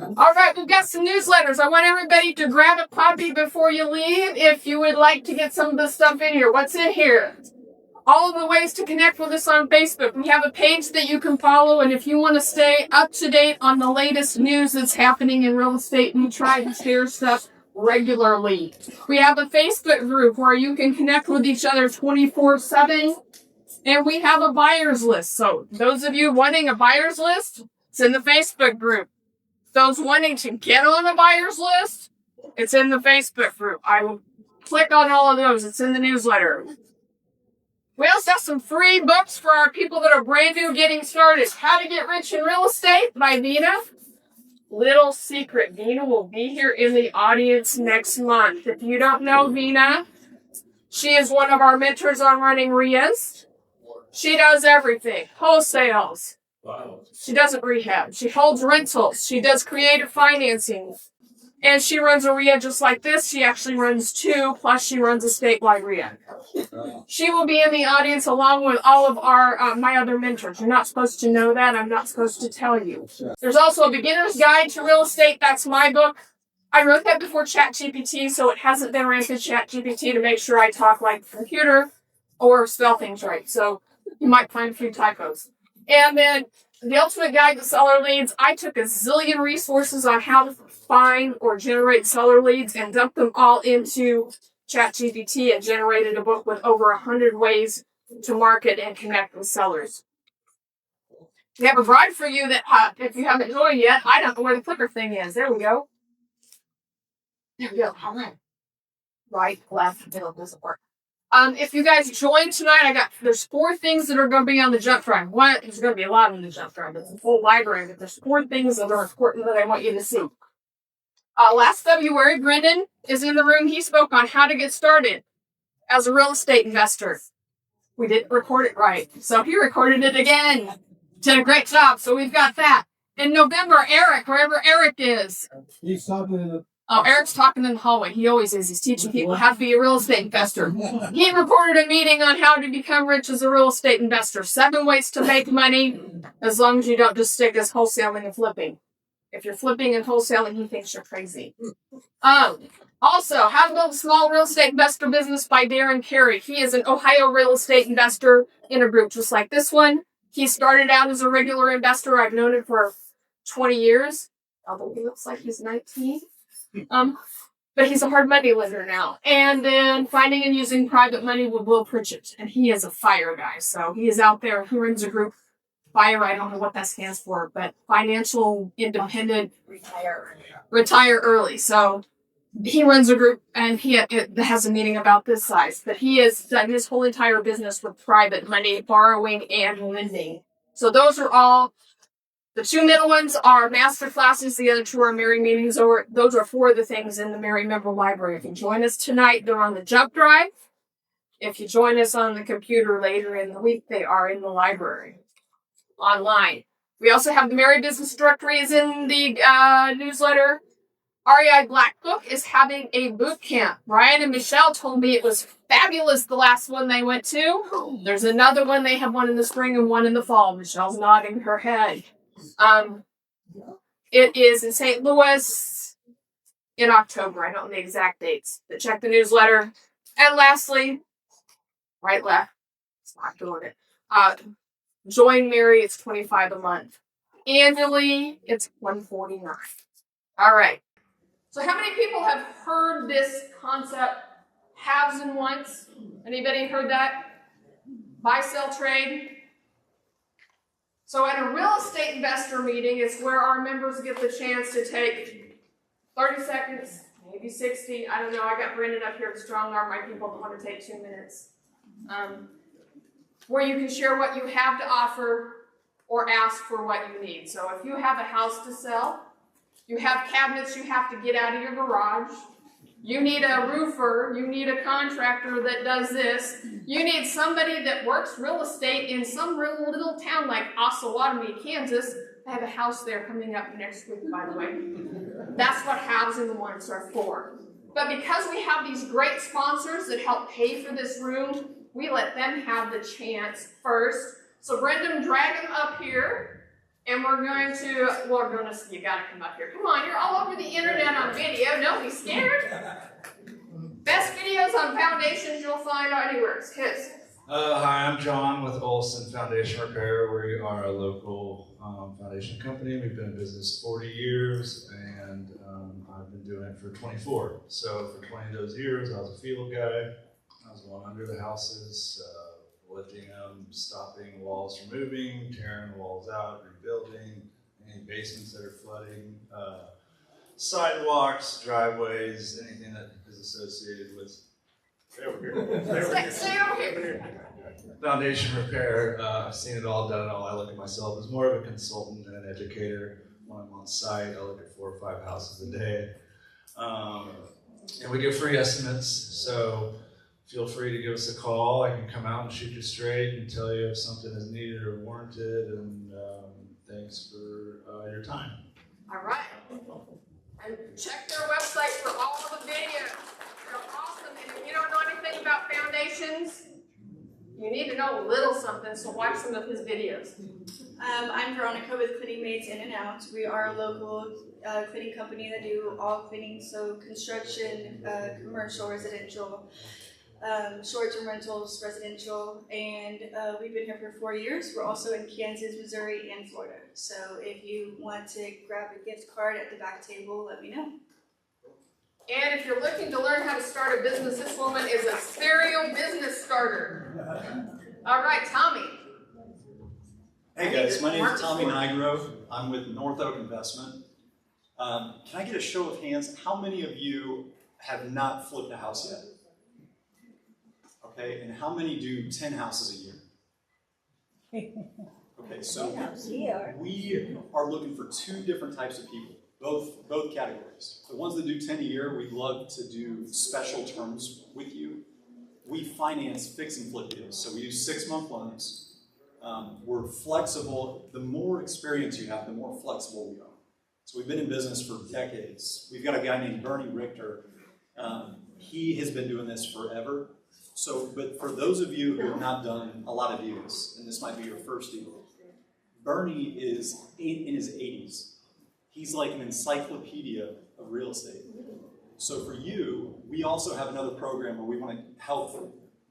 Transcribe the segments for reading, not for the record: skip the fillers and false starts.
All right, we've got some newsletters. I want everybody to grab a copy before you leave if you would like to get some of the stuff in here. What's in here? All of the ways to connect with us on Facebook. We have a page that you can follow, and if you want to stay up to date on the latest news that's happening in real estate, we try to share stuff regularly. We have a Facebook group where you can connect with each other 24/7, and we have a buyer's list. So those of you wanting a buyer's list, it's in the Facebook group. Those wanting to get on a buyer's list, it's in the Facebook group. I will click on all of those. It's in the newsletter. We also have some free books for our people that are brand new getting started. How to Get Rich in Real Estate by Vina. Little secret, Vina will be here in the audience next month. If you don't know Vina, she is one of our mentors on running RIAs. She does everything. Wholesales. Wow. She doesn't rehab. She holds rentals. She does creative financing. And she runs a RIA just like this. She actually runs 2, plus she runs a statewide RIA. She will be in the audience along with all of our my other mentors. You're not supposed to know that. I'm not supposed to tell you. There's also a beginner's guide to real estate. That's my book. I wrote that before ChatGPT, so it hasn't been ran through ChatGPT to make sure I talk like a computer or spell things right. So you might find a few typos. And then the ultimate guide to seller leads. I took a zillion resources on how to find or generate seller leads and dumped them all into ChatGPT and generated a book with over 100 ways to market and connect with sellers. We have a bride for you that, if you haven't joined yet, I don't know where the clicker thing is. There we go. There we go. All right. Right, left, middle doesn't work. If you guys join tonight, there's 4 things that are going to be on the jump drive. There's going to be a lot on the jump drive. It's a full library, but there's 4 things that are important that I want you to see. Last February, Brendan is in the room. He spoke on how to get started as a real estate investor. We didn't record it right, so he recorded it again. Did a great job, so we've got that. In November, Eric, wherever Eric is. He's talking in the... Oh, Eric's talking in the hallway. He always is. He's teaching people how to be a real estate investor. He reported a meeting on how to become rich as a real estate investor. 7 ways to make money, as long as you don't just stick as wholesaling and flipping. If you're flipping and wholesaling, he thinks you're crazy. Also, How to Build a Small Real Estate Investor Business by Darren Carey. He is an Ohio real estate investor in a group just like this one. He started out as a regular investor. I've known him for 20 years, although he looks like he's 19. But he's a hard money lender now. And then finding and using private money with Will Pritchett. And he is a FIRE guy. So he is out there. He runs a group. FIRE, I don't know what that stands for, but Financial Independent Retire Early. So he runs a group, and it has a meeting about this size. But he has done his whole entire business with private money, borrowing, and lending. So those are all. The 2 middle ones are master classes. The other 2 are MAREI meetings. Those are 4 of the things in the MAREI member library. If you join us tonight, they're on the jump drive. If you join us on the computer later in the week, they are in the library online. We also have the MAREI Business Directory is in the newsletter. REI Blackbook is having a boot camp. Brian and Michelle told me it was fabulous the last one they went to. There's another one. They have one in the spring and one in the fall. Michelle's nodding her head. It is in St. Louis in October. I don't know the exact dates, but check the newsletter. And lastly, right, left, it's not doing it. Join MAREI, it's $25 a month. Annually, it's $149. All right. So how many people have heard this concept, haves and wants? Anybody heard that? Buy, sell, trade? So at a real estate investor meeting, it's where our members get the chance to take 30 seconds, maybe 60. I don't know. I got Brendan up here to strong arm my people that want to take 2 minutes. Where you can share what you have to offer or ask for what you need. So if you have a house to sell, you have cabinets you have to get out of your garage, you need a roofer, you need a contractor that does this, you need somebody that works real estate in some real little town like Osawatomie, Kansas. I have a house there coming up next week, by the way. That's what haves and wants are for. But because we have these great sponsors that help pay for this room, we let them have the chance first. So Brendan, drag them up here. And we're going to, well, you gotta come up here. Come on, you're all over the internet on video. Don't be scared. Best videos on foundations you'll find anywhere. It's his. Hi, I'm John with Olson Foundation Repair. We are a local foundation company. We've been in business 40 years, and I've been doing it for 24. So for 20 of those years, I was a field guy. I was going under the houses, lifting them, stopping walls from moving, tearing walls out, rebuilding, any basements that are flooding, sidewalks, driveways, anything that is associated with foundation repair. I've seen it all, done it all. I look at myself as more of a consultant than an educator. When I'm on site, I look at 4 or 5 houses a day. And we give free estimates, so feel free to give us a call. I can come out and shoot you straight and tell you if something is needed or warranted, and thanks for your time. All right. And check their website for all the videos. They're awesome. And if you don't know anything about foundations, you need to know a little something, so watch some of his videos. I'm Veronica with Cleaning Maids In and Out. We are a local cleaning company that do all cleaning, so construction, commercial, residential, short-term rentals, residential, and we've been here for 4 years. We're also in Kansas, Missouri, and Florida. So if you want to grab a gift card at the back table, let me know. And if you're looking to learn how to start a business, this woman is a serial business starter. All right, Tommy. Hey guys, my name is Tommy Nygrove. I'm with North Oak Investment. Can I get a show of hands? How many of you have not flipped a house yet? Okay, and how many do 10 houses a year? Okay, so we are looking for 2 different types of people, both categories. The ones that do 10 a year, we'd love to do special terms with you. We finance fix and flip deals, so we do 6-month loans. We're flexible. The more experience you have, the more flexible we are. So we've been in business for decades. We've got a guy named Bernie Richter. He has been doing this forever. So, but for those of you who have not done a lot of deals, and this might be your first deal, Bernie is in his 80s. He's like an encyclopedia of real estate. So for you, we also have another program where we want to help.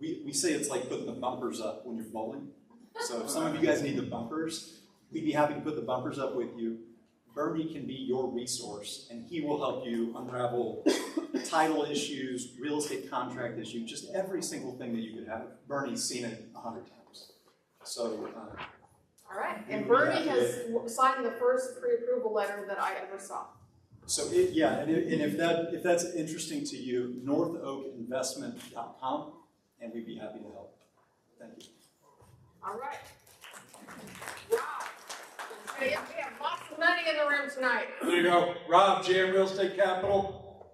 We say it's like putting the bumpers up when you're bowling. So if some of you guys need the bumpers, we'd be happy to put the bumpers up with you. Bernie can be your resource, and he will help you unravel title issues, real estate contract issues, just every single thing that you could have. Bernie's seen it 100 times. So, all right, and Bernie has signed the first pre-approval letter that I ever saw. So, if that's interesting to you, northoakinvestment.com, and we'd be happy to help. Thank you. All right. Rob. We have lots of money in the room tonight. There you go. Rob, JM Real Estate Capital.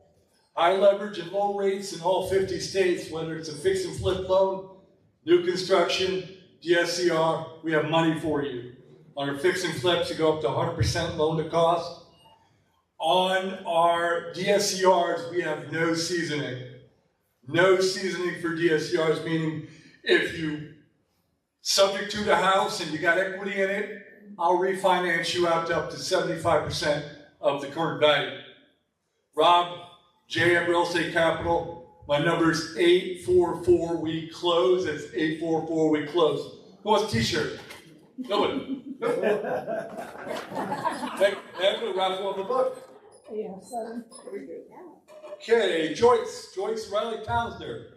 High leverage and low rates in all 50 states, whether it's a fix and flip loan, new construction, DSCR, we have money for you. On our fix and flips, you go up to 100% loan to cost. On our DSCRs, we have no seasoning. No seasoning for DSCRs, meaning if you subject to the house and you got equity in it, I'll refinance you out to up to 75% of the current value. Rob, JM Real Estate Capital, my number is 844-we-close. That's 844-we-close. Who wants a t-shirt? Nobody. Hey, we'll raffle off the book. Yeah, so. Okay, Joyce Riley Townsner.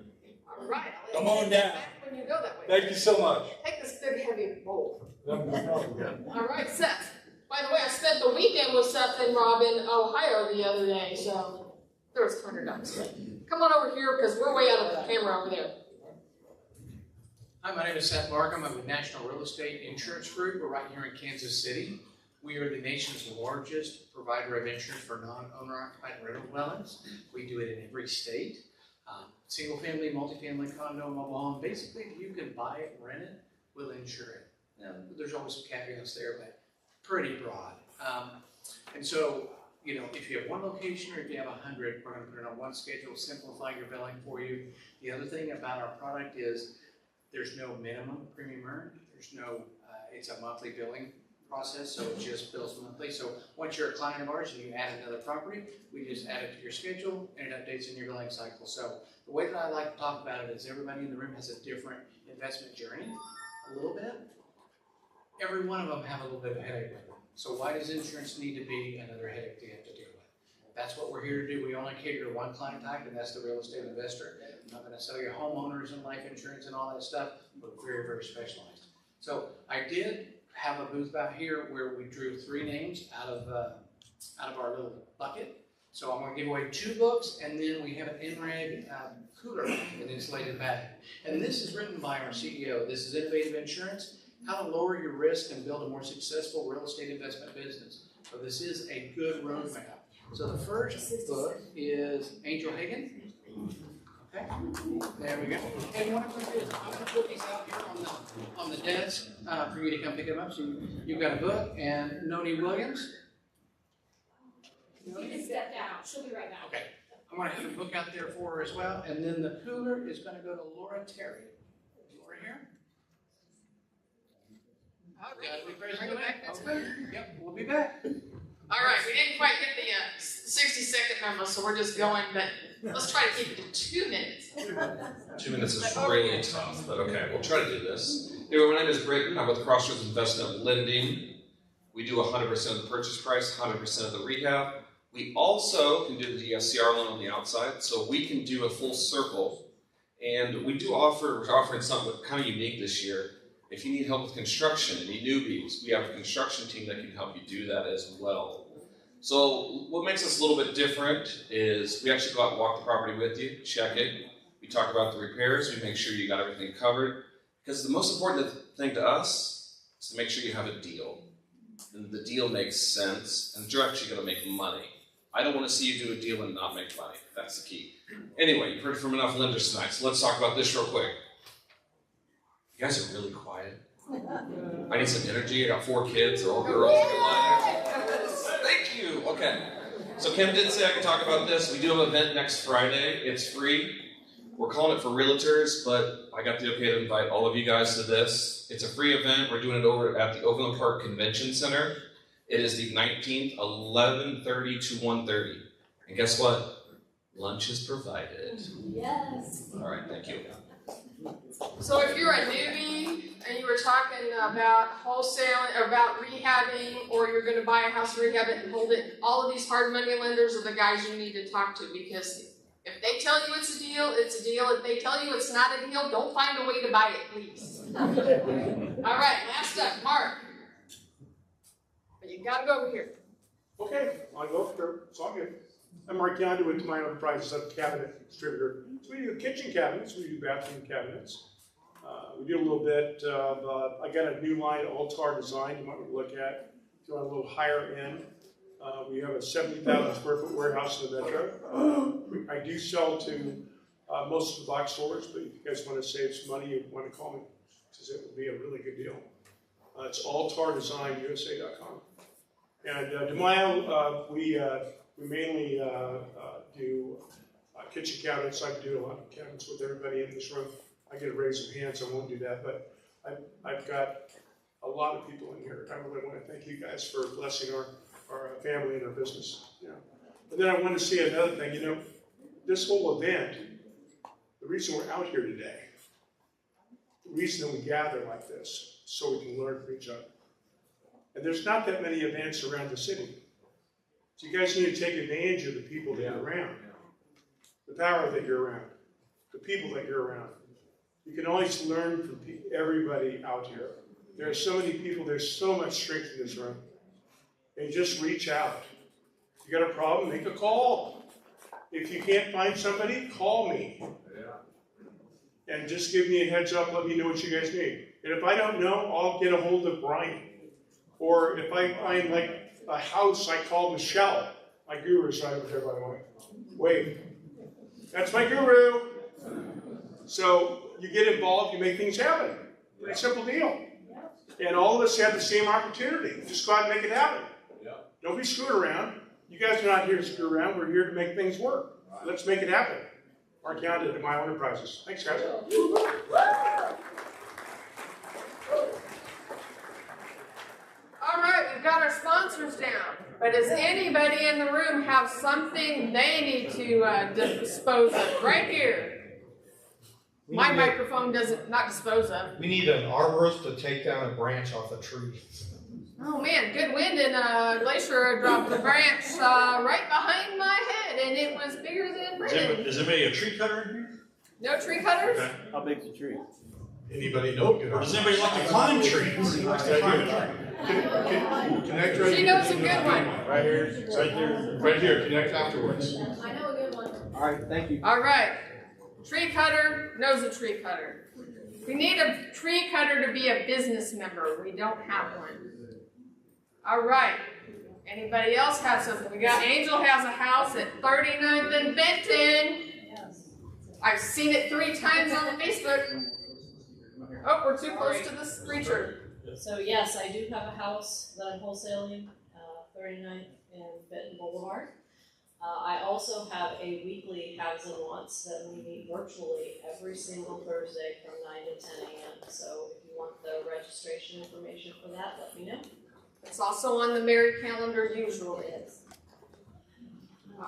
All right. Come on down. When you go that way. Thank you so much. Take this big heavy bowl. All right, Seth. By the way, I spent the weekend with Seth and Rob in Ohio the other day, so there was $200. Come on over here because we're way out of the camera over there. Hi, my name is Seth Markham. I'm with National Real Estate Insurance Group. We're right here in Kansas City. We are the nation's largest provider of insurance for non-owner-occupied rental dwellings. We do it in every state. Single family, multifamily, condo, mobile home. Basically, if you can buy it, rent it, we'll insure it. Now, there's always some caveats there, but pretty broad. And so, you know, if you have one location or if you have 100, we're going to put it on one schedule, simplify your billing for you. The other thing about our product is there's no minimum premium earned. There's no, it's a monthly billing process, so it just bills monthly. So once you're a client of ours and you add another property, we just add it to your schedule and it updates in your billing cycle. So the way that I like to talk about it is everybody in the room has a different investment journey, a little bit. Every one of them have a little bit of headache with it. So why does insurance need to be another headache that you have to deal with? That's what we're here to do. We only cater to one client type, and that's the real estate investor. I'm not going to sell you homeowners and life insurance and all that stuff. We're very, very specialized. So I did have a booth out here where we drew 3 names out of our little bucket. So I'm going to give away 2 books, and then we have an MAREI cooler, an insulated bag. And this is written by our CEO. This is Innovative Insurance, How to Lower Your Risk and Build a More Successful Real Estate Investment Business. So this is a good roadmap. So the first book is Angel Hagen. Okay, there we go. And what I'm going to do is I'm going to put these out here on the desk for you to come pick them up. So you've got a book, and Noni Williams. You can step down. She'll be right back. Okay, I'm going to have a book out there for her as well. And then the cooler is going to go to Laura Terry. Is Laura here? Bring it back. That's good. Yep, we'll be back. All right, we didn't quite get the 60-second memo, so we're just going, but let's try to keep it to 2 minutes. 2 minutes is really tough, but okay, we'll try to do this. Anyway, my name is Brayton. I'm with Crossroads Investment Lending. We do 100% of the purchase price, 100% of the rehab. We also can do the DSCR loan on the outside, so we can do a full circle. And we do we're offering something kind of unique this year. If you need help with construction, any newbies, we have a construction team that can help you do that as well. So what makes us a little bit different is we actually go out and walk the property with you, check it. We talk about the repairs, we make sure you got everything covered. Because the most important thing to us is to make sure you have a deal. And the deal makes sense, and you're actually going to make money. I don't want to see you do a deal and not make money. That's the key. Anyway, you've heard from enough lenders tonight, so let's talk about this real quick. You guys are really quiet. I need some energy. I got 4 kids. They're all girls. Thank you. Okay. So Kim did say I could talk about this. We do have an event next Friday. It's free. We're calling it for realtors, but I got the okay to invite all of you guys to this. It's a free event. We're doing it over at the Overland Park Convention Center. It is the 19th, 11:30 to 1:30. And guess what? Lunch is provided. Yes. All right, thank you. So if you're a newbie and you were talking about wholesaling, or about rehabbing, or you're going to buy a house and rehab it and hold it, all of these hard money lenders are the guys you need to talk to, because if they tell you it's a deal, it's a deal. If they tell you it's not a deal, don't find a way to buy it, please. All right, last up, Mark. You got to go over here. Okay, I'll go through. It's all good. I'm Mark Yonder with My Enterprises, a cabinet distributor. So we do kitchen cabinets, we do bathroom cabinets. We do a little bit of, I got a new line, Altar Design, you might want to look at. If you want a little higher end, we have a 70,000 square foot warehouse in the metro. I do sell to most of the box stores, but if you guys want to save some money, you want to call me, because it would be a really good deal. It's altardesignUSA.com. And DeMaio, we mainly do kitchen cabinets. I do a lot of cabinets with everybody in this room. I get a raise of hands, I won't do that, but I've got a lot of people in here. I really want to thank you guys for blessing our family and our business. You know. And then I want to say another thing, you know, this whole event, the reason we're out here today, the reason that we gather like this, so we can learn from each other. And there's not that many events around the city. So you guys need to take advantage of the people that you're around, the power that you're around, the people that you're around. You can always learn from everybody out here. There are so many people, there's so much strength in this room. And just reach out. If you got a problem, make a call. If you can't find somebody, call me. And just give me a heads up, let me know what you guys need. And if I don't know, I'll get a hold of Brian. Or if I find like a house, I call Michelle. My guru's right over there, by the way. Wave. That's my guru. So you get involved, you make things happen. Pretty simple deal. And all of us have the same opportunity. Just go out and make it happen. Don't be screwed around. You guys are not here to screw around. We're here to make things work. Let's make it happen. Mark Yonder at My Enterprises. Thanks, guys. All All right, we've got our sponsors down. But does anybody in the room have something they need to dispose of? Right here. My microphone doesn't, not dispose of. We need an arborist to take down a branch off a tree. Oh man, good wind and a glacier dropped a branch right behind my head, and it was bigger than Britain. Is anybody a tree cutter in here? No tree cutters? Okay. How big's the tree? Anybody know good? Or does anybody like to climb trees? Connect right She knows a good one. Right here, right there, right here. Connect afterwards. I know a good one. All right, thank you. All right. Tree cutter knows a tree cutter. We need a tree cutter to be a business member. We don't have one. All right. Anybody else have something? We got Angel has a house at 39th and Benton. I've seen it 3 times on Facebook. Oh, we're too close to this preacher. So yes, I do have a house that I'm wholesaling, 39th and Benton Boulevard. I also have a weekly Haves and Wants that we meet virtually every single Thursday from 9 to 10 a.m. So if you want the registration information for that, let me know. It's also on the MAREI calendar usually.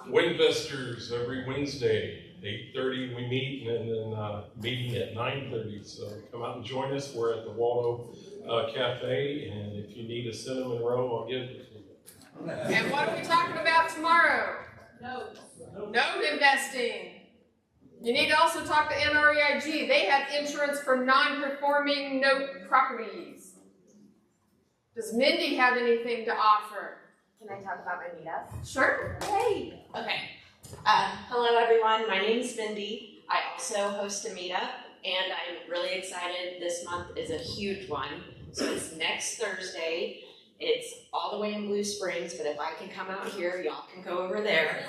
Winvestors every Wednesday, 8:30 we meet, and then meeting at 9:30. So come out and join us. We're at the Waldo Cafe, and if you need a cinnamon roll, I'll give it to you. And what are we talking about tomorrow? Note investing. You need to also talk to MAREIG. They have insurance for non-performing note properties. Does Mindy have anything to offer? Can I talk about my meetup? Sure. Hey. Okay. Hello, everyone. My name's Mindy. I also host a meetup, and I'm really excited. This month is a huge one. So it's next Thursday. It's all the way in Blue Springs, but if I can come out here, y'all can go over there.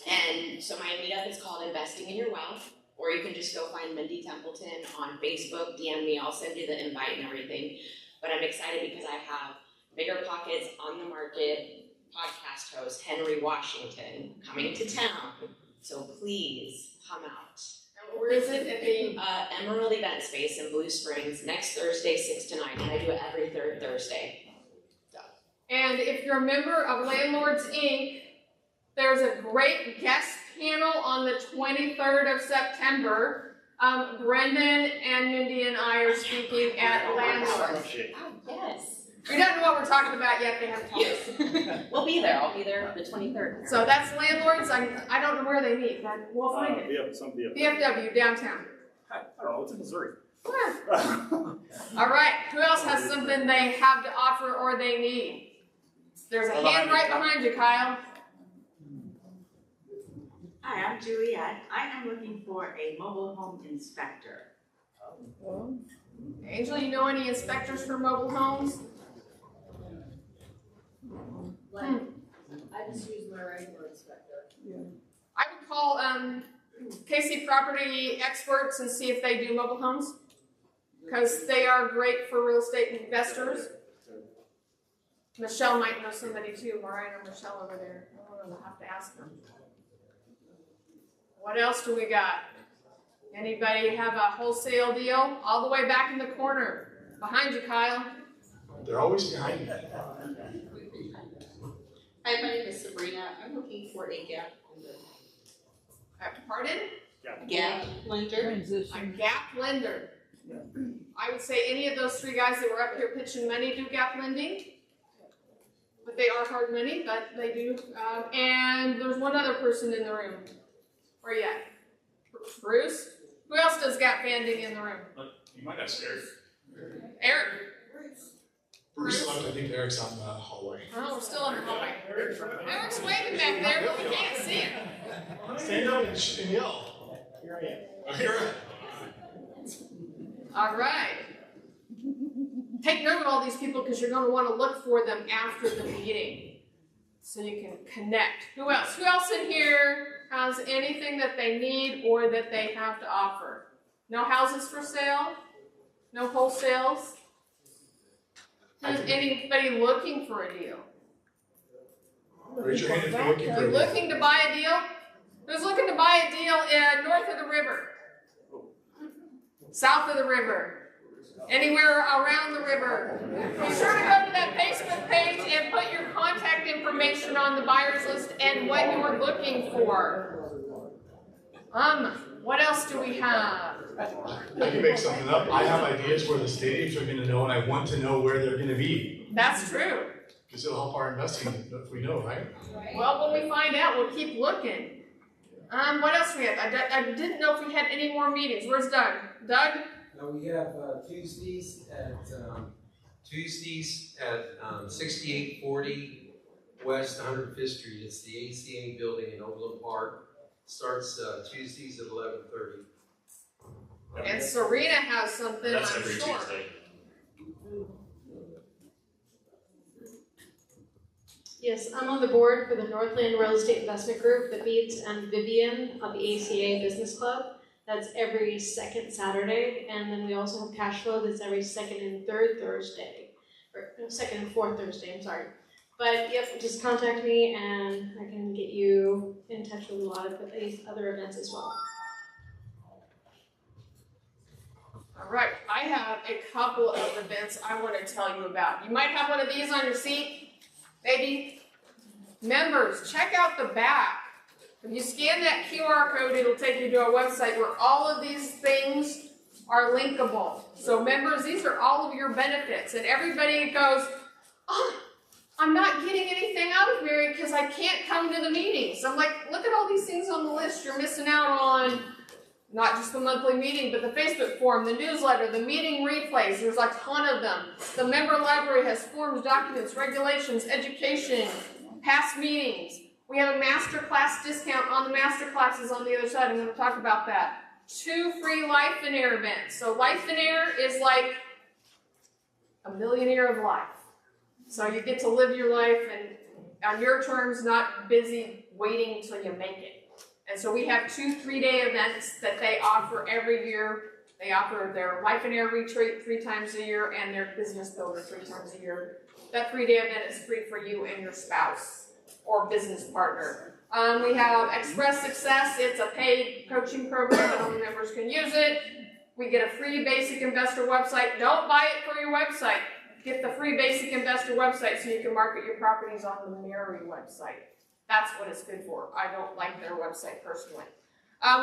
And so my meetup is called Investing in Your Wealth, or you can just go find Mindy Templeton on Facebook, DM me, I'll send you the invite and everything. But I'm excited because I have Bigger Pockets on the Market podcast host Henry Washington coming to town. So please come out. And where is it? At the Emerald Event Space in Blue Springs next Thursday, 6 to 9. And I do it every third Thursday. So. And if you're a member of Landlords Inc., there's a great guest panel on the 23rd of September. Brendan and Mindy and I are speaking at Landlords. Oh, yes. We don't know what we're talking about yet. They haven't told us. We'll be there. I'll be there the 23rd. So that's Landlords. I don't know where they meet, but we'll find it. BFW downtown. I don't know. It's in Missouri. All right. Who else has something they have to offer or they need? There's a hand right behind you, Kyle. Hi, I'm Juliet. I am looking for a mobile home inspector. Angel, you know any inspectors for mobile homes? I just use my regular inspector. I would call KC Property Experts and see if they do mobile homes, because they are great for real estate investors. Michelle might know somebody too. Mariah or Michelle over there. I don't know. We'll have to ask them. What else do we got? Anybody have a wholesale deal? All the way back in the corner. Behind you, Kyle. They're always behind me. Hi, my name is Sabrina. I'm looking for a gap lender. Pardon? Gap lender. A gap lender. I would say any of those 3 guys that were up here pitching money do gap lending. But they are hard money, but they do. And there's one other person in the room. Where you at? Bruce? Who else does gap lending in the room? You might ask Eric. Eric? Bruce left. I think Eric's on the hallway. Oh, we're still in the hallway. Eric's waving back there, but we can't see him. Stand up and yell. Here I am. Oh, here I am. All right. Take note of all these people because you're going to want to look for them after the meeting so you can connect. Who else? Who else in here has anything that they need or that they have to offer? No houses for sale? No wholesales? Is anybody looking for a deal? Raise your hand if you're looking for a You're deal. looking to buy a deal? Who's looking to buy a deal north of the river? South of the river? Anywhere around the river. Be sure to go to that Facebook page and put your contact information on the buyer's list and what you are looking for. What else do we have? I can make something up. I have ideas where the state agents are going to know, and I want to know where they're going to be. That's true. Because it'll help our investing if we know, right? Well, when we find out, we'll keep looking. What else do we have? I didn't know if we had any more meetings. Where's Doug? Doug? We have Tuesdays at 6840 West 105th Street. It's the ACA building in Overland Park. Starts Tuesdays at 11:30. And Serena has something, That's I'm every sure. Tuesday. Yes, I'm on the board for the Northland Real Estate Investment Group that meets on Vivian of the ACA Business Club. That's every second Saturday, and then we also have cash flow that's every second and third Thursday, or no, second and fourth Thursday, I'm sorry. But yep, just contact me and I can get you in touch with a lot of these other events as well. All right, I have a couple of events I want to tell you about. You might have one of these on your seat, maybe. Members, check out the back. If you scan that QR code, it'll take you to a website where all of these things are linkable. So members, these are all of your benefits. And everybody goes, oh, I'm not getting anything out of MAREI because I can't come to the meetings. I'm like, look at all these things on the list you're missing out on. Not just the monthly meeting, but the Facebook forum, the newsletter, the meeting replays. There's a ton of them. The member library has forms, documents, regulations, education, past meetings. We have a master class discount on the master classes on the other side. I'm going to talk about that. 2 free Life and Air events. So Life and Air is like a millionaire of life. So you get to live your life and on your terms, not busy waiting until you make it. And so we have 2 3-day events that they offer every year. They offer their Life and Air retreat 3 times a year and their business builder 3 times a year. That 3-day event is free for you and your spouse or business partner. We have Express Success. It's a paid coaching program and only members can use it. We get a free basic investor website. Don't buy it for your website. Get the free basic investor website so you can market your properties on the MAREI website. That's what it's good for. I don't like their website personally.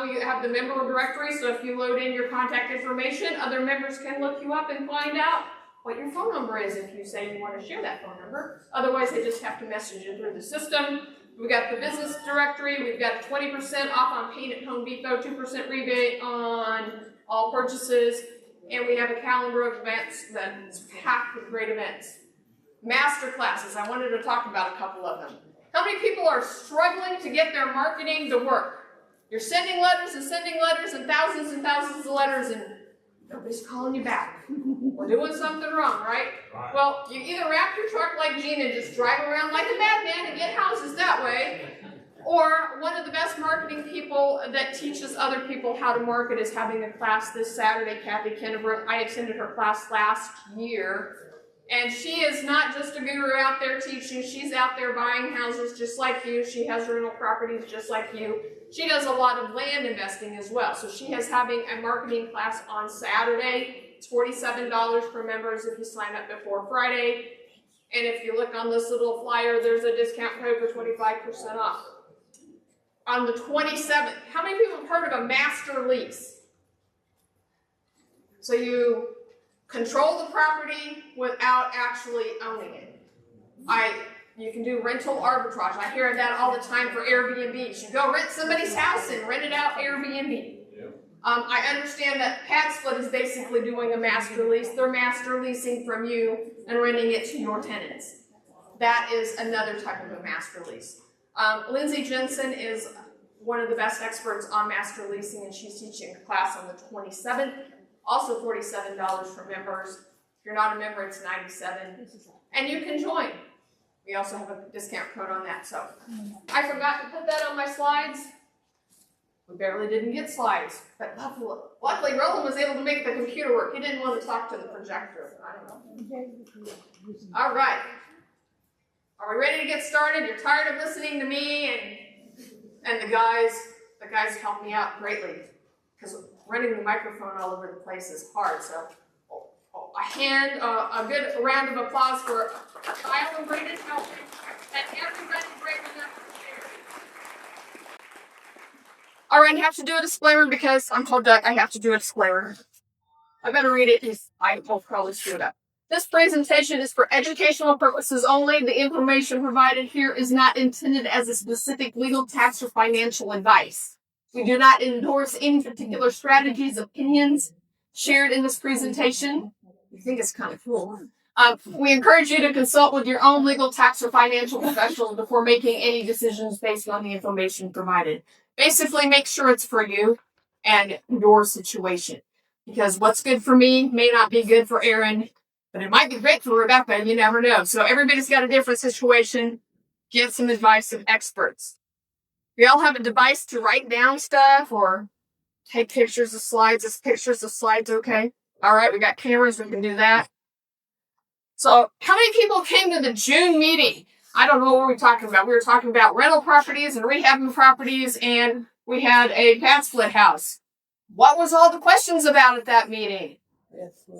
We have the member directory, so if you load in your contact information, other members can look you up and find out what your phone number is if you say you want to share that phone number. Otherwise, they just have to message you through the system. We've got the business directory. We've got 20% off on paint at Home Depot, 2% rebate on all purchases, and we have a calendar of events that's packed with great events. Master classes. I wanted to talk about a couple of them. How many people are struggling to get their marketing to work? You're sending letters and thousands of letters, and nobody's calling you back. We're doing something wrong, right? Well, you either wrap your truck like Gene and just drive around like a madman and get houses that way, or one of the best marketing people that teaches other people how to market is having a class this Saturday, Kathy Kennebrook. I attended her class last year. And she is not just a guru out there teaching, she's out there buying houses just like you. She has rental properties just like you. She does a lot of land investing as well. So she is having a marketing class on Saturday. It's $47 for members if you sign up before Friday. And if you look on this little flyer, there's a discount code for 25% off. On the 27th, how many people have heard of a master lease? So you control the property without actually owning it. You can do rental arbitrage. I hear that all the time for Airbnbs. You go rent somebody's house and rent it out Airbnb. I understand that PadSplit is basically doing a master lease. They're master leasing from you and renting it to your tenants. That is another type of a master lease. Lindsay Jensen is one of the best experts on master leasing, and she's teaching a class on the 27th. Also $47 for members. If you're not a member, it's $97. And you can join. We also have a discount code on that. So I forgot to put that on my slides. We barely didn't get slides. But luckily Roland was able to make the computer work. He didn't want to talk to the projector. I don't know. All right. Are we ready to get started? You're tired of listening to me and the guys helped me out greatly. Because running the microphone all over the place is hard, so a good round of applause for Kyle and Brandon helping, and everybody bringing up the chair. All right, I have to do a disclaimer because I'm called Duck. I have to do a disclaimer. I better read it because I will probably screw it up. This presentation is for educational purposes only. The information provided here is not intended as a specific legal, tax, or financial advice. We do not endorse any particular strategies, opinions shared in this presentation. I think it's kind of cool. We encourage you to consult with your own legal, tax, or financial professional before making any decisions based on the information provided. Basically, make sure it's for you and your situation. Because what's good for me may not be good for Aaron, but it might be great for Rebecca, and you never know. So everybody's got a different situation. Get some advice from experts. We all have a device to write down stuff or take pictures of slides. Is pictures of slides okay? All right, we got cameras. We can do that. So how many people came to the June meeting? I don't know what we were talking about. We were talking about rental properties and rehabbing properties, and we had a PadSplit house. What was all the questions about at that meeting?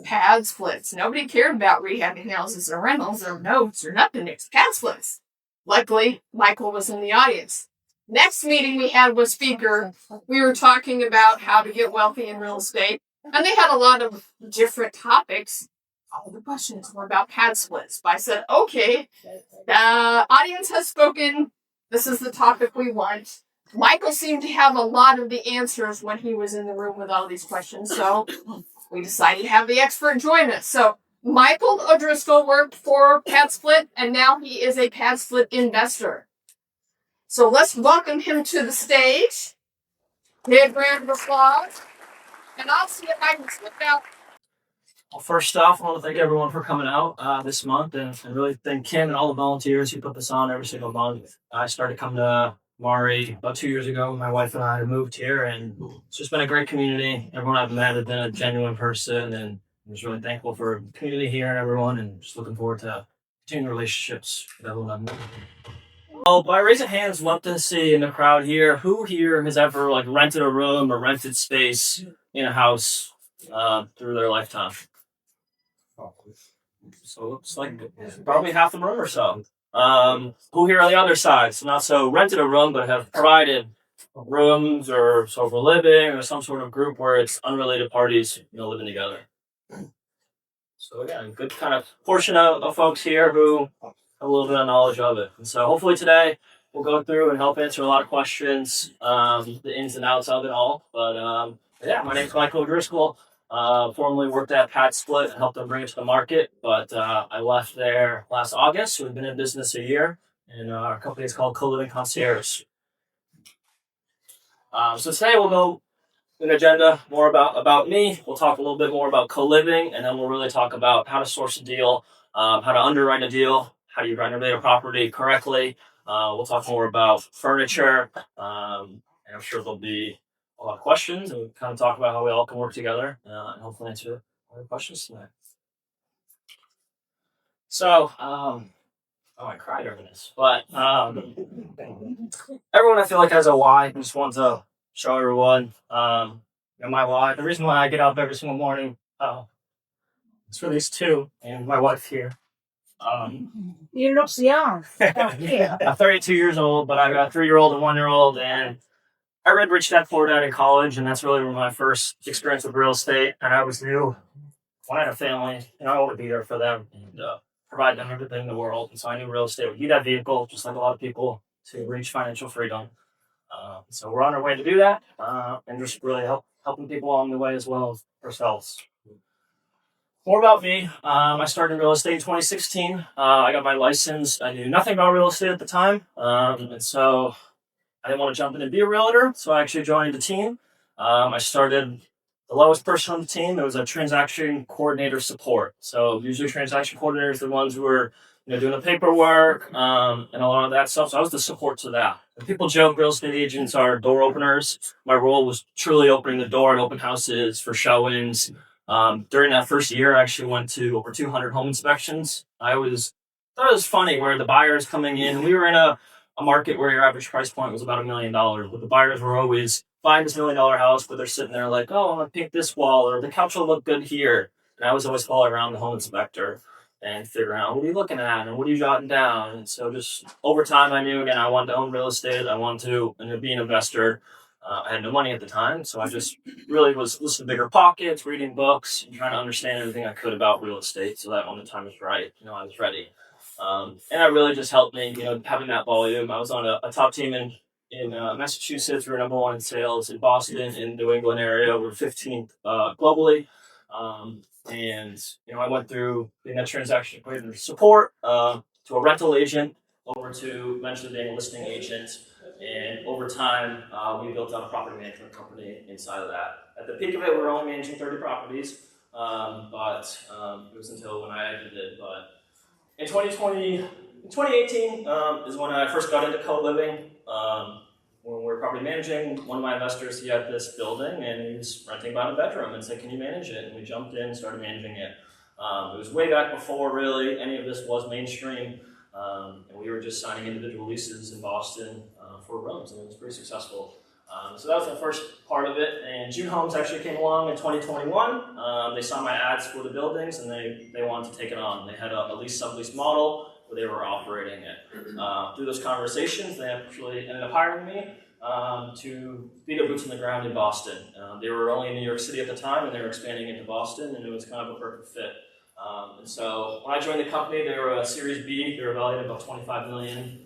PadSplits. Nobody cared about rehabbing houses or rentals or notes or nothing. It's PadSplits. Luckily, Michael was in the audience. Next meeting we had with speaker, we were talking about how to get wealthy in real estate. And they had a lot of different topics. All the questions were about PadSplits. But I said, okay, the audience has spoken. This is the topic we want. Michael seemed to have a lot of the answers when he was in the room with all these questions. So we decided to have the expert join us. So Michael O'Driscoll worked for PadSplit, and now he is a PadSplit investor. So let's welcome him to the stage. Big round of applause. And I'll see if I can slip out. Well, first off, I want to thank everyone for coming out this month, and really thank Kim and all the volunteers who put this on every single month. I started coming to MAREI about 2 years ago. My wife and I moved here, and it's just been a great community. Everyone I've met has been a genuine person, and I'm just really thankful for the community here and everyone, and just looking forward to continuing relationships with everyone I've met. Well, by raising hands, love to see in the crowd here, who here has ever rented a room or rented space in a house through their lifetime? So it looks like probably half the room or so. Who here on the other side? So not so rented a room, but have provided rooms or for living or some sort of group where it's unrelated parties, living together. So again, good kind of portion of folks here who have a little bit of knowledge of it. And so hopefully today we'll go through and help answer a lot of questions, the ins and outs of it all. But yeah, my name's Michael O'Driscoll. Formerly worked at PadSplit and helped them bring it to the market, but I left there last August. We've been in business a year, and our company is called Co-Living Concierge. So today we'll go an agenda more about me. We'll talk a little bit more about co-living, and then we'll really talk about how to source a deal, how to underwrite a deal, how do you renovate a property correctly. We'll talk more about furniture, and I'm sure there'll be a lot of questions, and we'll kind of talk about how we all can work together and hopefully answer all the questions tonight. So, I cried over this, but everyone I feel like has a why. I just want to show everyone my why. The reason why I get up every single morning is for these two and my wife here. You look young. I'm 32 years old, but I've got a 3-year-old and 1-year-old, and I read Rich Dad Poor Dad in college, and that's really my first experience with real estate. And I always knew when I had a family, I want to be there for them and provide them everything in the world. And so I knew real estate would be that vehicle, just like a lot of people, to reach financial freedom. So we're on our way to do that, and just really helping people along the way as well as ourselves. More about me. I started in real estate in 2016. I got my license. I knew nothing about real estate at the time, and so I didn't want to jump in and be a realtor, so I actually joined the team. I started the lowest person on the team. It was a transaction coordinator support. So usually transaction coordinators are the ones who are doing the paperwork and a lot of that stuff. So I was the support to that. And people joke real estate agents are door openers. My role was truly opening the door at open houses for showings. During that first year, I actually went to over 200 home inspections. I thought it was funny where the buyers coming in. We were in a market where your average price point was about $1 million, but the buyers were always buying this $1 million house, but they're sitting there like, oh, I want to paint this wall, or the couch will look good here. And I was always following around the home inspector and figuring out, what are you looking at and what are you jotting down? And so just over time, I knew, again, I wanted to own real estate. I wanted to be an investor. I had no money at the time, so I just really was listening to Bigger Pockets, reading books, and trying to understand everything I could about real estate so that when the time was right, I was ready. And that really just helped me, having that volume. I was on a top team in Massachusetts. We were number 1 in sales. In Boston, in New England area, we were 15th globally. And I went through being that transaction coordinator support to a rental agent over to eventually being a listing agent. And over time, we built out a property management company inside of that. At the peak of it, we were only managing 30 properties, but it was until when I exited. But in 2018 is when I first got into co-living. When we were property managing, one of my investors, he had this building and he was renting about a bedroom and said, can you manage it? And we jumped in and started managing it. It was way back before really any of this was mainstream. And we were just signing individual leases in Boston for rooms, and it was pretty successful. So that was the first part of it. And June Homes actually came along in 2021. They saw my ads for the buildings and they wanted to take it on. They had a lease sublease model where they were operating it. Through those conversations, they actually ended up hiring me to be their boots on the ground in Boston. They were only in New York City at the time, and they were expanding into Boston, and it was kind of a perfect fit. And so when I joined the company, they were a Series B. They were valued at about $25 million.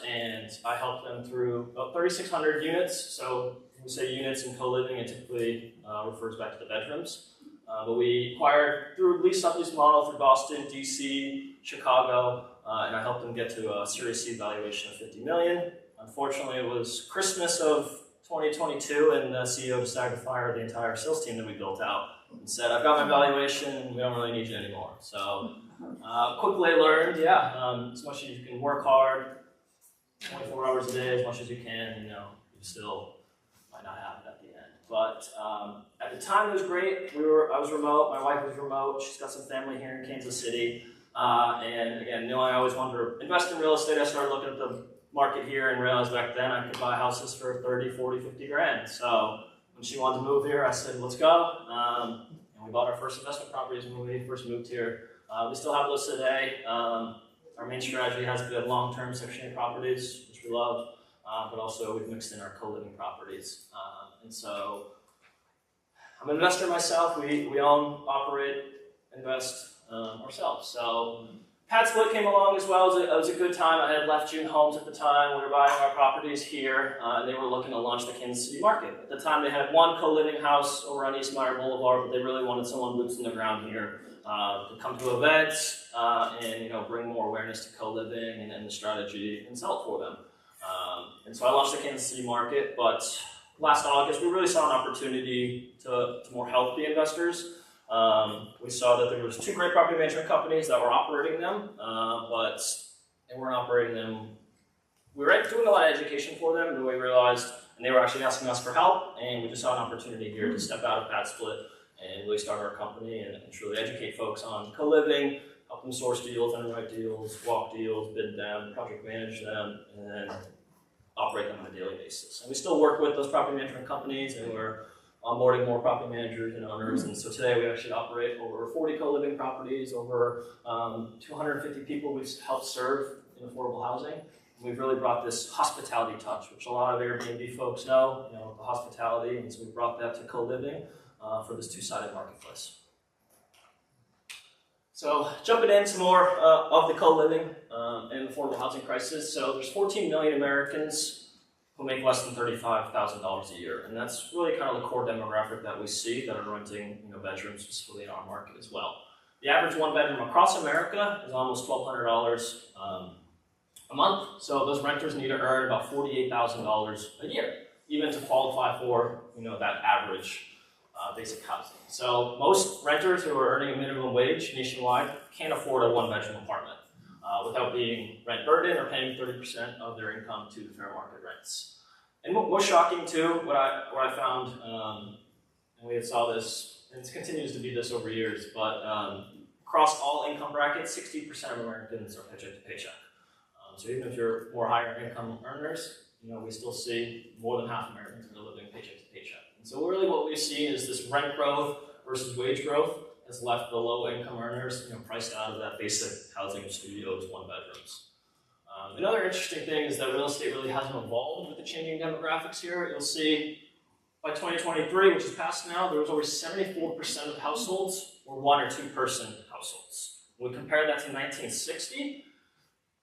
And I helped them through about 3,600 units. So when we say units in co-living, it typically refers back to the bedrooms. But we acquired through lease sublease model through Boston, DC, Chicago, and I helped them get to a Series C valuation of $50 million. Unfortunately, it was Christmas of 2022, and the CEO decided to fire the entire sales team that we built out and said, I've got my valuation, and we don't really need you anymore. So quickly learned, as much as you can work hard, 24 hours a day, as much as you can, you still might not have it at the end. But at the time, it was great. I was remote. My wife was remote. She's got some family here in Kansas City. And again, I always wanted to invest in real estate. I started looking at the market here and realized back then I could buy houses for 30, 40, 50 grand. So when she wanted to move here, I said, let's go. And we bought our first investment properties when we first moved here. We still have those today. Our main strategy has been long-term Section 8 properties, which we love, but also we've mixed in our co-living properties. And so I'm an investor myself. We own, operate, invest ourselves. So PadSplit came along as well. It was a good time. I had left June Homes at the time. We were buying our properties here, and they were looking to launch the Kansas City market. At the time, they had one co-living house over on East Meyer Boulevard, but they really wanted someone boots in the ground here to come to events and bring more awareness to co-living and the strategy and sell it for them. And so I launched the Kansas City market, but last August, we really saw an opportunity to more help the investors. We saw that there was 2 great property management companies that were operating them, but they weren't operating them. We were doing a lot of education for them, and we realized, and they were actually asking us for help, and we just saw an opportunity here to step out of PadSplit and really start our company and truly educate folks on co-living, help them source deals, underwrite deals, walk deals, bid them, project manage them, and then operate them on a daily basis. And we still work with those property management companies, and we're onboarding more property managers and owners. And so today we actually operate over 40 co-living properties, over 250 people we've helped serve in affordable housing. And we've really brought this hospitality touch, which a lot of Airbnb folks know, the hospitality, and so we brought that to co-living for this two-sided marketplace. So jumping into more of the co-living and affordable housing crisis. So there's 14 million Americans who make less than $35,000 a year, and that's really kind of the core demographic that we see that are renting bedrooms specifically in our market as well. The average one bedroom across America is almost $1,200 a month, so those renters need to earn about $48,000 a year, even to qualify for that average basic housing. So most renters who are earning a minimum wage nationwide can't afford a one-bedroom apartment without being rent burdened or paying 30% of their income to the fair market rents. And what was shocking too, what I found, and we saw this, and it continues to be this over years, but across all income brackets, 60% of Americans are paycheck to paycheck. So even if you're more higher income earners, we still see more than half Americans are living paycheck to paycheck. And so really what we see is this rent growth versus wage growth has left the low-income earners, priced out of that basic housing of studios, one bedrooms. Another interesting thing is that real estate really hasn't evolved with the changing demographics here. You'll see by 2023, which is past now, there was over 74% of households were one or two person households. When we compare that to 1960,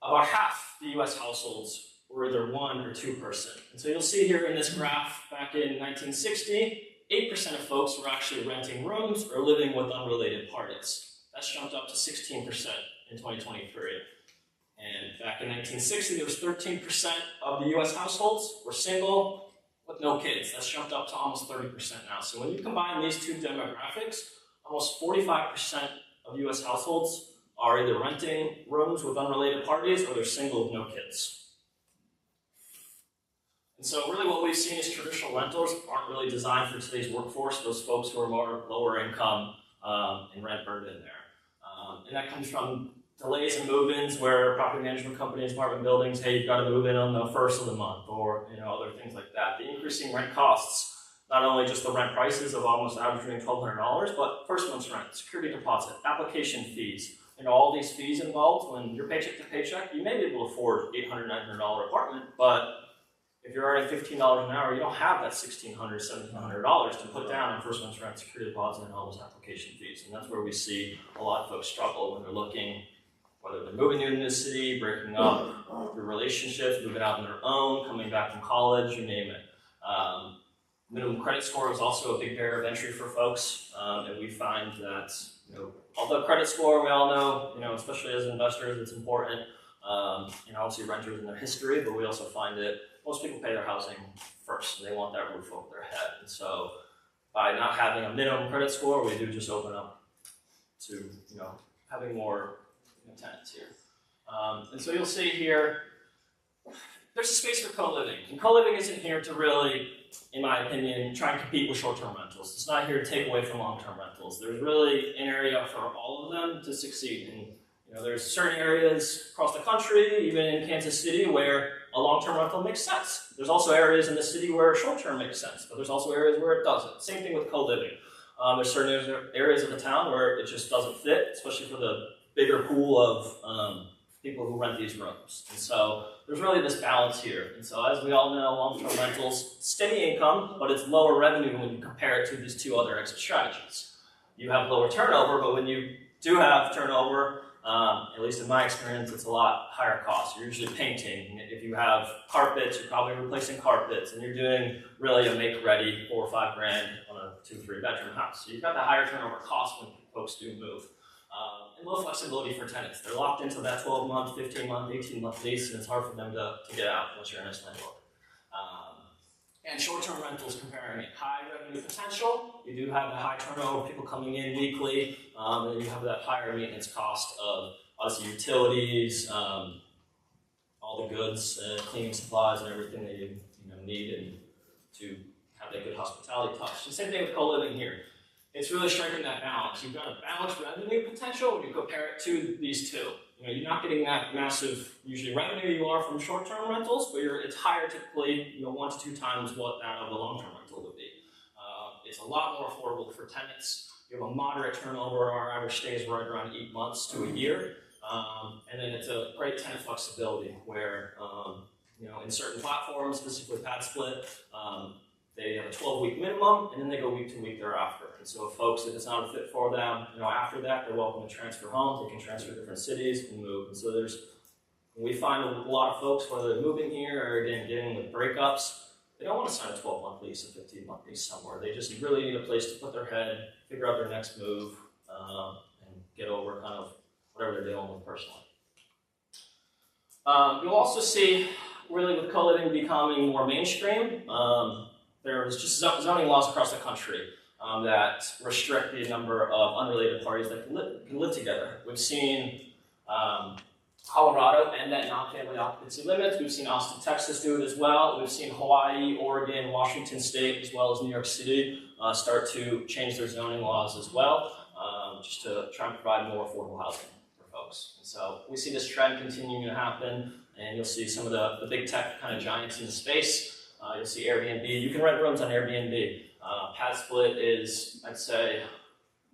about half the US households were either one or two person. And so you'll see here in this graph, back in 1960, 8% of folks were actually renting rooms or living with unrelated parties. That's jumped up to 16% in 2023. And back in 1960, there was 13% of the US households were single with no kids. That's jumped up to almost 30% now. So when you combine these two demographics, almost 45% of US households are either renting rooms with unrelated parties or they're single with no kids. And so really what we've seen is traditional rentals aren't really designed for today's workforce, those folks who are more lower income and rent burden there. And that comes from delays in move-ins where property management companies, apartment buildings, hey, you've got to move in on the first of the month, or other things like that. The increasing rent costs, not only just the rent prices of almost averaging $1,200, but first month's rent, security deposit, application fees, all these fees involved. When you're paycheck to paycheck, you may be able to afford $800, $900 apartment, but if you're earning $15 an hour, you don't have that $1,600, $1,700 to put down in first month's rent, security deposit, and all those application fees. And that's where we see a lot of folks struggle when they're looking, whether they're moving into the city, breaking up through relationships, moving out on their own, coming back from college, you name it. Minimum credit score is also a big barrier of entry for folks, and we find that although credit score, we all know, especially as investors, it's important. Obviously renters and their history, but we also find that most people pay their housing first, and they want that roof over their head. And so by not having a minimum credit score, we do just open up to having more tenants here. And so you'll see here, there's a space for co-living. And co-living isn't here to really, in my opinion, try and compete with short-term rentals. It's not here to take away from long-term rentals. There's really an area for all of them to succeed. And there's certain areas across the country, even in Kansas City, where a long-term rental makes sense. There's also areas in the city where short-term makes sense, but there's also areas where it doesn't. Same thing with co-living. There's certain areas of the town where it just doesn't fit, especially for the bigger pool of people who rent these rooms. And so there's really this balance here. And so as we all know, long-term rentals, steady income, but it's lower revenue when you compare it to these two other exit strategies. You have lower turnover, but when you do have turnover, at least in my experience, it's a lot higher cost. You're usually painting. If you have carpets, you're probably replacing carpets, and you're doing really a make-ready $4 or $5 grand on a 2-3 bedroom house. So you've got the higher turnover cost when folks do move. And low flexibility for tenants. They're locked into that 12-month, 15-month, 18-month lease, and it's hard for them to get out unless you're a nice landlord. And short-term rentals, comparing it, high revenue potential. You do have the high turnover, people coming in weekly, and then you have that higher maintenance cost of obviously utilities, all the goods, cleaning supplies, and everything that you need and to have that good hospitality touch. The same thing with co-living here. It's really striking that balance. You've got a balanced revenue potential when you compare it to these two. You're not getting that massive, usually revenue you are from short-term rentals, but it's higher typically, 1 to 2 times what that of a long-term rental would be. It's a lot more affordable for tenants. You have a moderate turnover. Our average stay is right around 8 months to a year. And then it's a great tenant flexibility where, in certain platforms, specifically PadSplit, they have a 12-week minimum, and then they go week to week thereafter. And so if it's not a fit for them, after that, they're welcome to transfer home. They can transfer to different cities and move. And so we find a lot of folks, whether they're moving here or again dealing with breakups, they don't want to sign a 12-month lease, a 15-month lease somewhere. They just really need a place to put their head, figure out their next move, and get over kind of whatever they're dealing with personally. You'll also see, really with co-living becoming more mainstream, there's just zoning laws across the country that restrict the number of unrelated parties that can live together. We've seen Colorado end that non-family occupancy limits. We've seen Austin, Texas do it as well. We've seen Hawaii, Oregon, Washington State, as well as New York City start to change their zoning laws as well, just to try and provide more affordable housing for folks. And so we see this trend continuing to happen, and you'll see some of the big tech kind of giants in the space. You'll see Airbnb. You can rent rooms on Airbnb. PadSplit is, I'd say,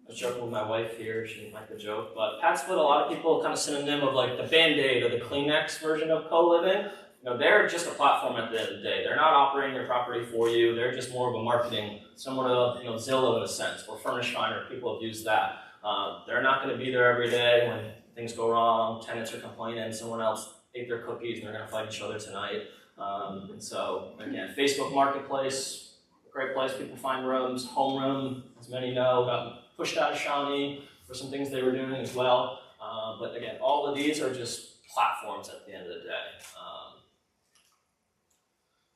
I was joking with my wife here, she didn't like the joke, but PadSplit, a lot of people kind of synonym of like the Band-Aid or the Kleenex version of co-living. You know, they're just a platform at the end of the day. They're not operating your property for you. They're just more of a marketing, similar to Zillow in a sense, or Furnish Finder. People have used that. They're not going to be there every day when things go wrong, tenants are complaining, someone else ate their cookies and they're going to fight each other tonight. And so, again, Facebook Marketplace, great place. People find rooms. Homeroom, as many know, got pushed out of Shawnee for some things they were doing as well. But again, all of these are just platforms at the end of the day.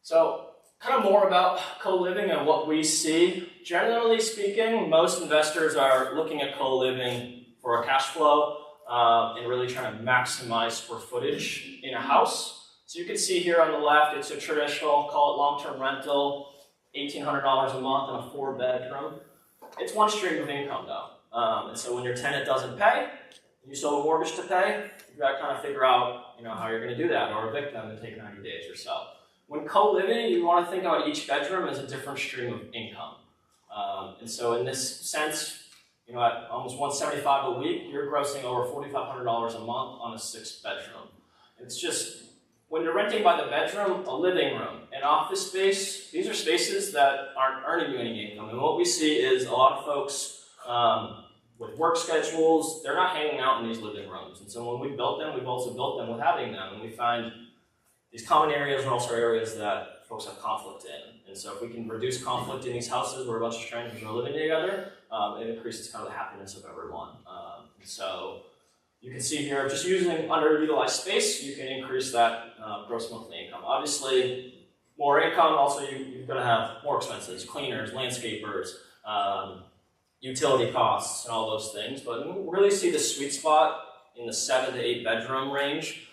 So, kind of more about co-living and what we see. Generally speaking, most investors are looking at co-living for a cash flow and really trying to maximize square footage in a house. So you can see here on the left, it's a traditional, call it long-term rental, $1,800 a month in a 4-bedroom. It's one stream of income though. And so when your tenant doesn't pay, you still have a mortgage to pay, you've got to kind of figure out how you're going to do that or evict them and take 90 days or so. When co-living, you want to think about each bedroom as a different stream of income. And so in this sense, at almost $175 a week, you're grossing over $4,500 a month on a 6-bedroom. It's just, when you're renting by the bedroom, a living room, an office space, these are spaces that aren't earning you any income. And what we see is a lot of folks with work schedules, they're not hanging out in these living rooms. And so when we built them, we've also built them with having them. And we find these common areas are also areas that folks have conflict in. And so if we can reduce conflict in these houses where a bunch of strangers are living together, it increases kind of the happiness of everyone. So you can see here, just using underutilized space, you can increase that gross monthly income. Obviously, more income, also you're going to have more expenses, cleaners, landscapers, utility costs, and all those things. But we really see the sweet spot in the 7 to 8 bedroom range.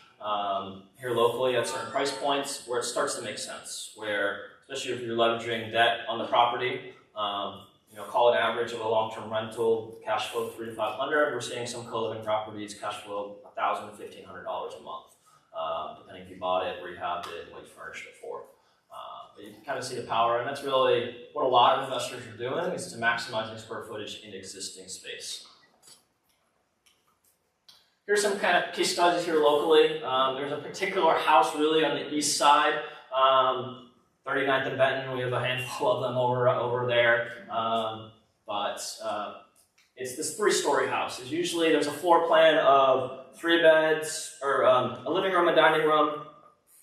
Here locally at certain price points where it starts to make sense, where especially if you're leveraging debt on the property, call it average of a long-term rental, cash flow $300 to $500. We're seeing some co-living properties cash flow $1,000 to $1,500 a month, depending if you bought it, rehabbed it, what you furnished it for. But you can kind of see the power, and that's really what a lot of investors are doing, is to maximizing square footage in existing space. Here's some kind of case studies here locally. There's a particular house really on the east side, 39th and Benton. We have a handful of them over there. It's this 3-story house. Usually there's a floor plan of 3 beds, or a living room, a dining room,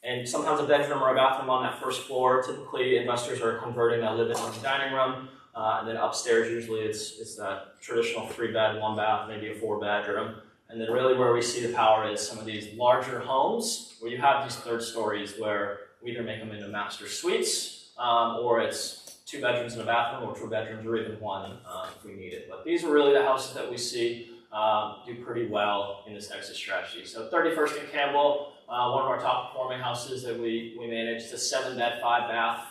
and sometimes a bedroom or a bathroom on that first floor. Typically investors are converting that living room to dining room. And then upstairs usually it's that traditional 3-bed, 1-bath, maybe a 4-bedroom. And then really where we see the power is some of these larger homes where you have these 3rd stories where we either make them into master suites or it's 2 bedrooms and a bathroom, or 2 bedrooms or even 1 if we need it. But these are really the houses that we see do pretty well in this exit strategy. So 31st and Campbell, one of our top performing houses that we manage, it's a 7-bed, 5-bath,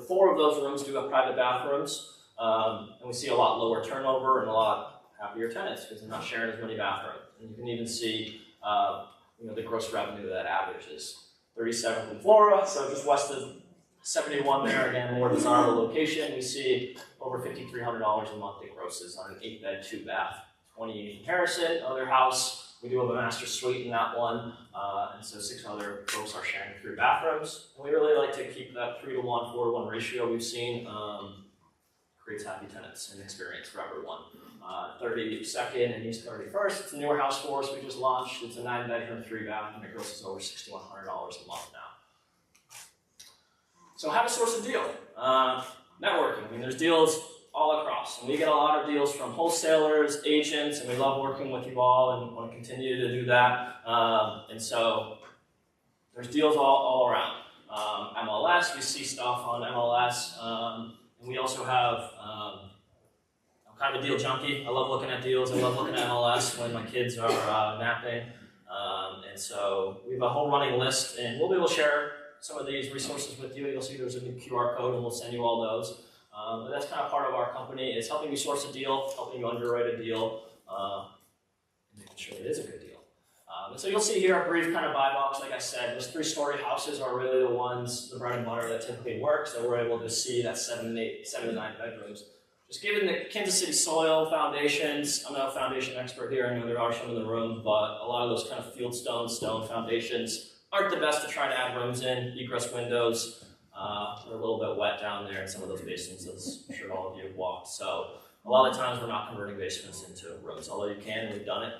4 of those rooms do have private bathrooms. And we see a lot lower turnover and a lot happier tenants because they're not sharing as many bathrooms. And you can even see the gross revenue that averages. 37th and Flora, so just west of 71 there, again, more desirable location. We see over $5,300 a month it grosses on an 8-bed, 2-bath. 20 Harrison, other house, we do have a master suite in that one, and so 6 other folks are sharing 3 bathrooms. And we really like to keep that 3-to-1, 4-to-1 ratio we've seen. Creates happy tenants and experience for everyone. 32nd and East 31st, it's a newer house for us we just launched. It's a 9-bedroom, 3-bath, and it grosses over $6,100 a month now. So how to source a deal? Networking. I mean, there's deals all across. And we get a lot of deals from wholesalers, agents, and we love working with you all and want to continue to do that. And so there's deals all around. MLS, we see stuff on MLS. And we also have, I'm kind of a deal junkie. I love looking at deals. I love looking at MLS when my kids are napping. And so we have a whole running list, and we'll be able to share some of these resources with you. You'll see there's a new QR code, and we'll send you all those. But that's kind of part of our company, is helping you source a deal, helping you underwrite a deal, and making sure it is a good deal. And so you'll see here a brief kind of buy box. Like I said, those 3-story houses are really the ones, the bread and butter that typically works, that we're able to see that 7 to 9 bedrooms just given the Kansas City soil foundations, I'm not a foundation expert here, I know there are some in the room, but a lot of those kind of fieldstone, stone foundations aren't the best to try to add rooms in, egress windows. They're a little bit wet down there in some of those basements, as I'm sure all of you have walked. So a lot of times we're not converting basements into rooms, although you can, and we've done it.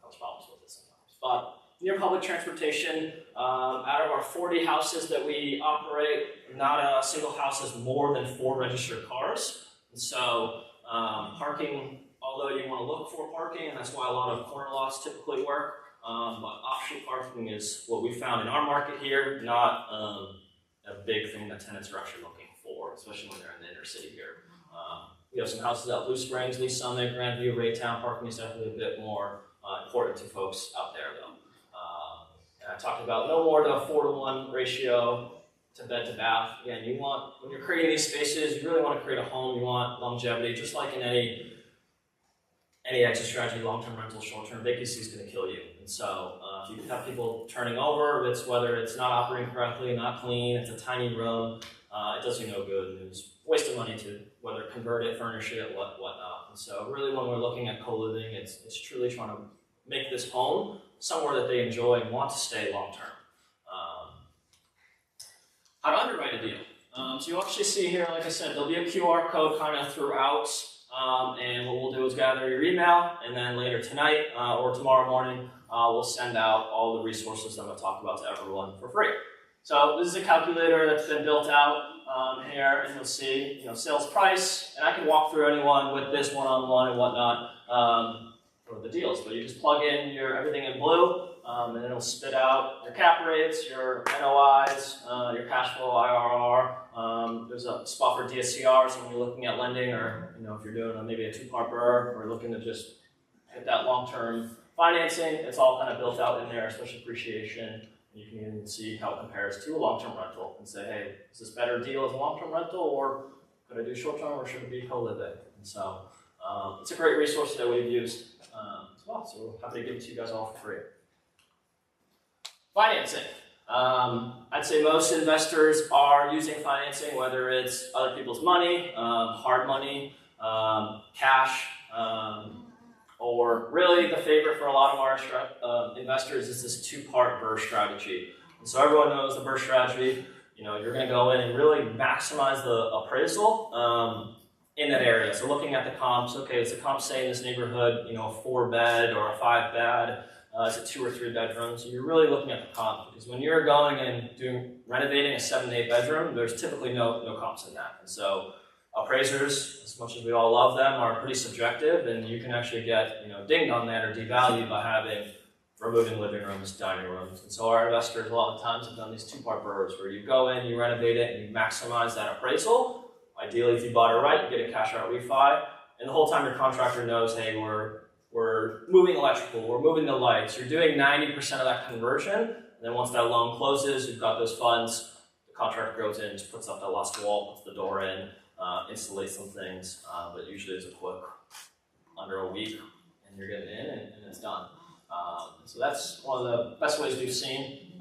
Cause problems with it sometimes. But near public transportation, out of our 40 houses that we operate, not a single house has more than 4 registered cars. And so parking, although you want to look for parking, and that's why a lot of corner lots typically work, but off-street parking is what we found in our market here, not a big thing that tenants are actually looking for, especially when they're in the inner city here. We have some houses out Blue Springs, Lee Summit, Grandview, Raytown. Parking is definitely a bit more important to folks out there, though. And I talked about no more than a 4-to-1 ratio to bed to bath. Again, you want, when you're creating these spaces, you really want to create a home. You want longevity, just like in any exit strategy, long-term rental, short-term vacancy is going to kill you. And so if you have people turning over, whether it's not operating correctly, not clean, it's a tiny room, it does you no good. It's a waste of money to whether convert it, furnish it, whatnot. And so really when we're looking at co-living, it's truly trying to make this home somewhere that they enjoy and want to stay long-term. How to underwrite a deal. So you'll actually see here, like I said, there'll be a QR code kind of throughout. And what we'll do is gather your email, and then later tonight or tomorrow morning, we'll send out all the resources that I'm going to talk about to everyone for free. So this is a calculator that's been built out here, and you'll see, sales price, and I can walk through anyone with this one-on-one and whatnot for the deals. But you just plug in everything in blue, and it'll spit out your cap rates, your NOIs, your cash flow, IRR. There's a spot for DSCR, so when you're looking at lending, or if you're doing maybe a 2-part BRRRR, or looking to just hit that long-term financing, it's all kind of built out in there, especially appreciation. You can even see how it compares to a long-term rental and say, hey, is this better deal as a long-term rental, or could I do short-term, or should it be co-living? And so it's a great resource that we've used as well, so we're happy to give it to you guys all for free. Financing. I'd say most investors are using financing, whether it's other people's money, hard money, cash, or really the favorite for a lot of our investors is this 2-part BRRRR strategy. And so everyone knows the BRRRR strategy. You're going to go in and really maximize the appraisal in that area. So looking at the comps, okay, is the comp say in this neighborhood, a 4-bed or a 5-bed? Is it 2 or 3 bedrooms? So you're really looking at the comp, because when you're going and renovating a 7 to 8 bedroom, there's typically no comps in that. And so appraisers, as much as we all love them, are pretty subjective, and you can actually get dinged on that or devalued by removing living rooms, dining rooms. And so our investors a lot of times have done these 2-part BRRRRs, where you go in, you renovate it, and you maximize that appraisal. Ideally, if you bought it right, you get a cash out refi, and the whole time your contractor knows, hey, we're moving electrical, we're moving the lights, you're doing 90% of that conversion, and then once that loan closes, you've got those funds, the contractor goes in, just puts up that last wall, puts the door in, installates some things, but usually it's a quick, under a week, and you're getting in, and it's done. So that's one of the best ways we've seen,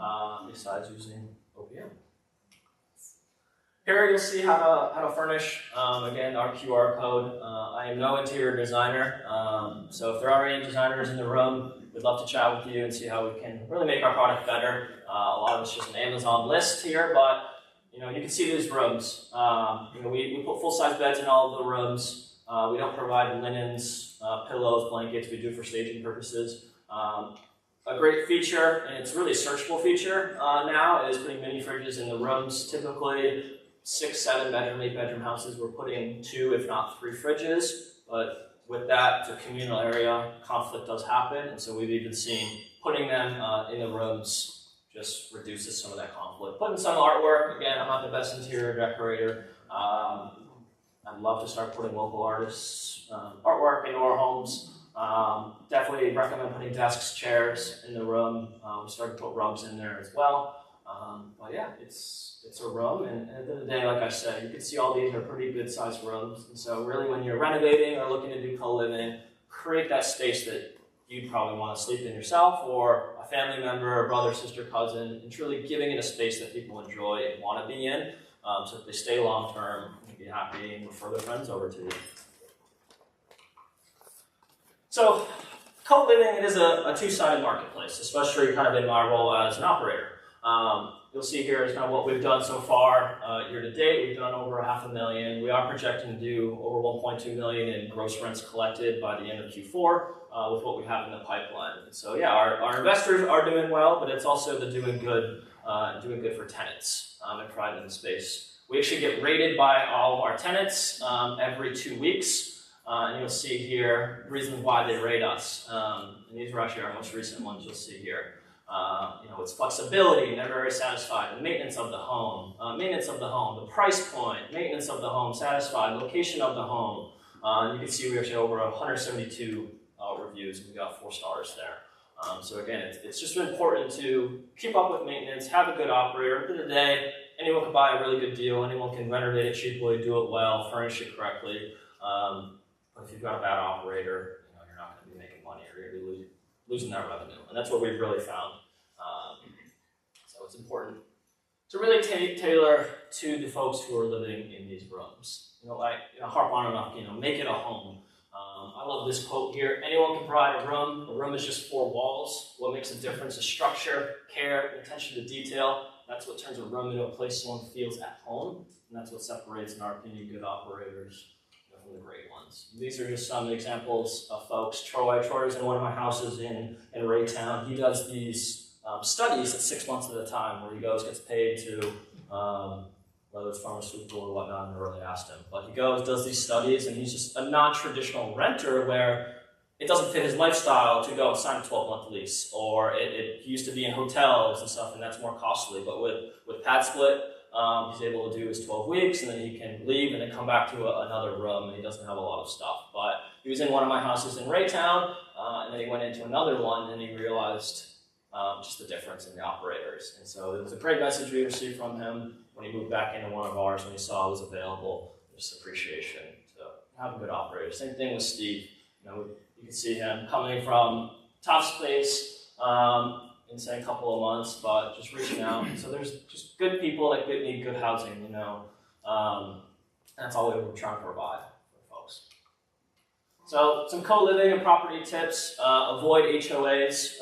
besides using OPM. Here you'll see how to furnish, again, our QR code. I am no interior designer, so if there are any designers in the room, we'd love to chat with you and see how we can really make our product better. A lot of it's just an Amazon list here, but you can see these rooms. We put full-size beds in all of the rooms. We don't provide linens, pillows, blankets. We do for staging purposes. A great feature, and it's really a searchable feature now, is putting mini fridges in the rooms. Typically, 6, 7 bedroom, 8 bedroom houses, we're putting 2, if not 3 fridges. But with that, it's a communal area, conflict does happen, and so we've even seen putting them in the rooms just reduces some of that conflict. Putting some artwork, again, I'm not the best interior decorator. I'd love to start putting local artists' artwork into our homes. Definitely recommend putting desks, chairs in the room. We started to put rugs in there as well. But yeah, it's a room, and at the end of the day, like I said, you can see all these are pretty good sized rooms. And so really when you're renovating or looking to do co-living, create that space that you'd probably want to sleep in yourself, or a family member, a brother, sister, cousin, and truly giving it a space that people enjoy and want to be in. So if they stay long term, you'd be happy and refer their friends over to you. So co-living, it is a two-sided marketplace, especially kind of in my role as an operator. You'll see here is kind of what we've done so far. Year to date, we've done over $500,000. We are projecting to do over $1.2 million in gross rents collected by the end of Q4 with what we have in the pipeline. And so yeah, our investors are doing well, but it's also the doing good for tenants and pride in the space. We actually get rated by all of our tenants every 2 weeks. And you'll see here reasons why they rate us. And these are actually our most recent ones you'll see here. It's flexibility, they're very satisfied. The maintenance of the home, the price point, maintenance of the home, satisfied, location of the home. You can see we actually have over 172 reviews, and we got 4 stars there. So again, it's just important to keep up with maintenance, have a good operator. At the end of the day, anyone can buy a really good deal, anyone can renovate it cheaply, do it well, furnish it correctly. But if you've got a bad operator, you're not going to be making money, or you're going to be losing that revenue. And that's what we've really found. So it's important to really tailor to the folks who are living in these rooms. Harp on enough, make it a home. I love this quote here. Anyone can provide a room. A room is just 4 walls. What makes a difference is structure, care, attention to detail. That's what turns a room into a place someone feels at home. And that's what separates, in our opinion, good operators from the great ones. These are just some examples of folks. Troy's in one of my houses in Raytown. He does these studies at 6 months at a time, where he goes, gets paid to, whether it's pharmaceutical or whatnot, I never really asked him. But he goes, does these studies, and he's just a non-traditional renter where it doesn't fit his lifestyle to go and sign a 12-month lease, or he used to be in hotels and stuff, and that's more costly. But with PadSplit, he's able to do his 12 weeks, and then he can leave and then come back to another room, and he doesn't have a lot of stuff. But he was in one of my houses in Raytown, and then he went into another one, and he realized just the difference in the operators. And so it was a great message we received from him when he moved back into one of ours, when he saw it was available, just appreciation. So have a good operator. Same thing with Steve. You can see him coming from top space in, say, a couple of months, but just reaching out. So there's just good people that need good housing, that's all we were trying to provide for folks. So some co-living and property tips. Avoid HOAs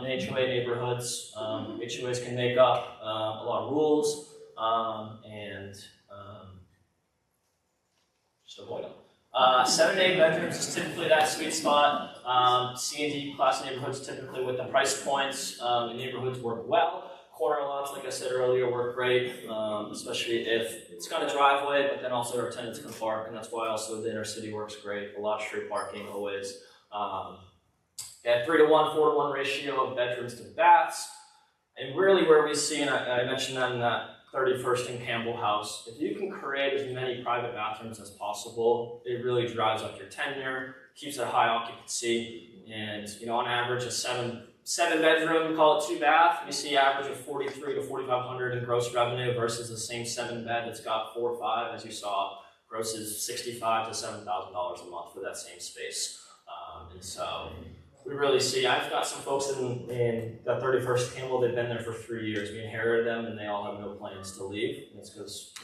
in HOA neighborhoods. HOAs can make up a lot of rules, and just avoid them. 7 to 8 bedrooms is typically that sweet spot. C and D class neighborhoods typically with the price points in neighborhoods work well. Corner lots, like I said earlier, work great, especially if it's got a driveway, but then also our tenants can park, and that's why also the inner city works great. A lot of street parking always. 3 to 1, 4 to 1 ratio of bedrooms to baths. And really where we see, and I mentioned that in that 31st and Campbell house, if you can create as many private bathrooms as possible, it really drives up your tenure, keeps a high occupancy, and on average a 7 bedroom, call it 2 bath, you see average of $4,300 to $4,500 in gross revenue versus the same 7 bed that's got 4 or 5, as you saw, grosses $65,000 to $7,000 a month for that same space. And so we really see, I've got some folks in the 31st Campbell, they've been there for 3 years. We inherited them and they all have no plans to leave. And it's because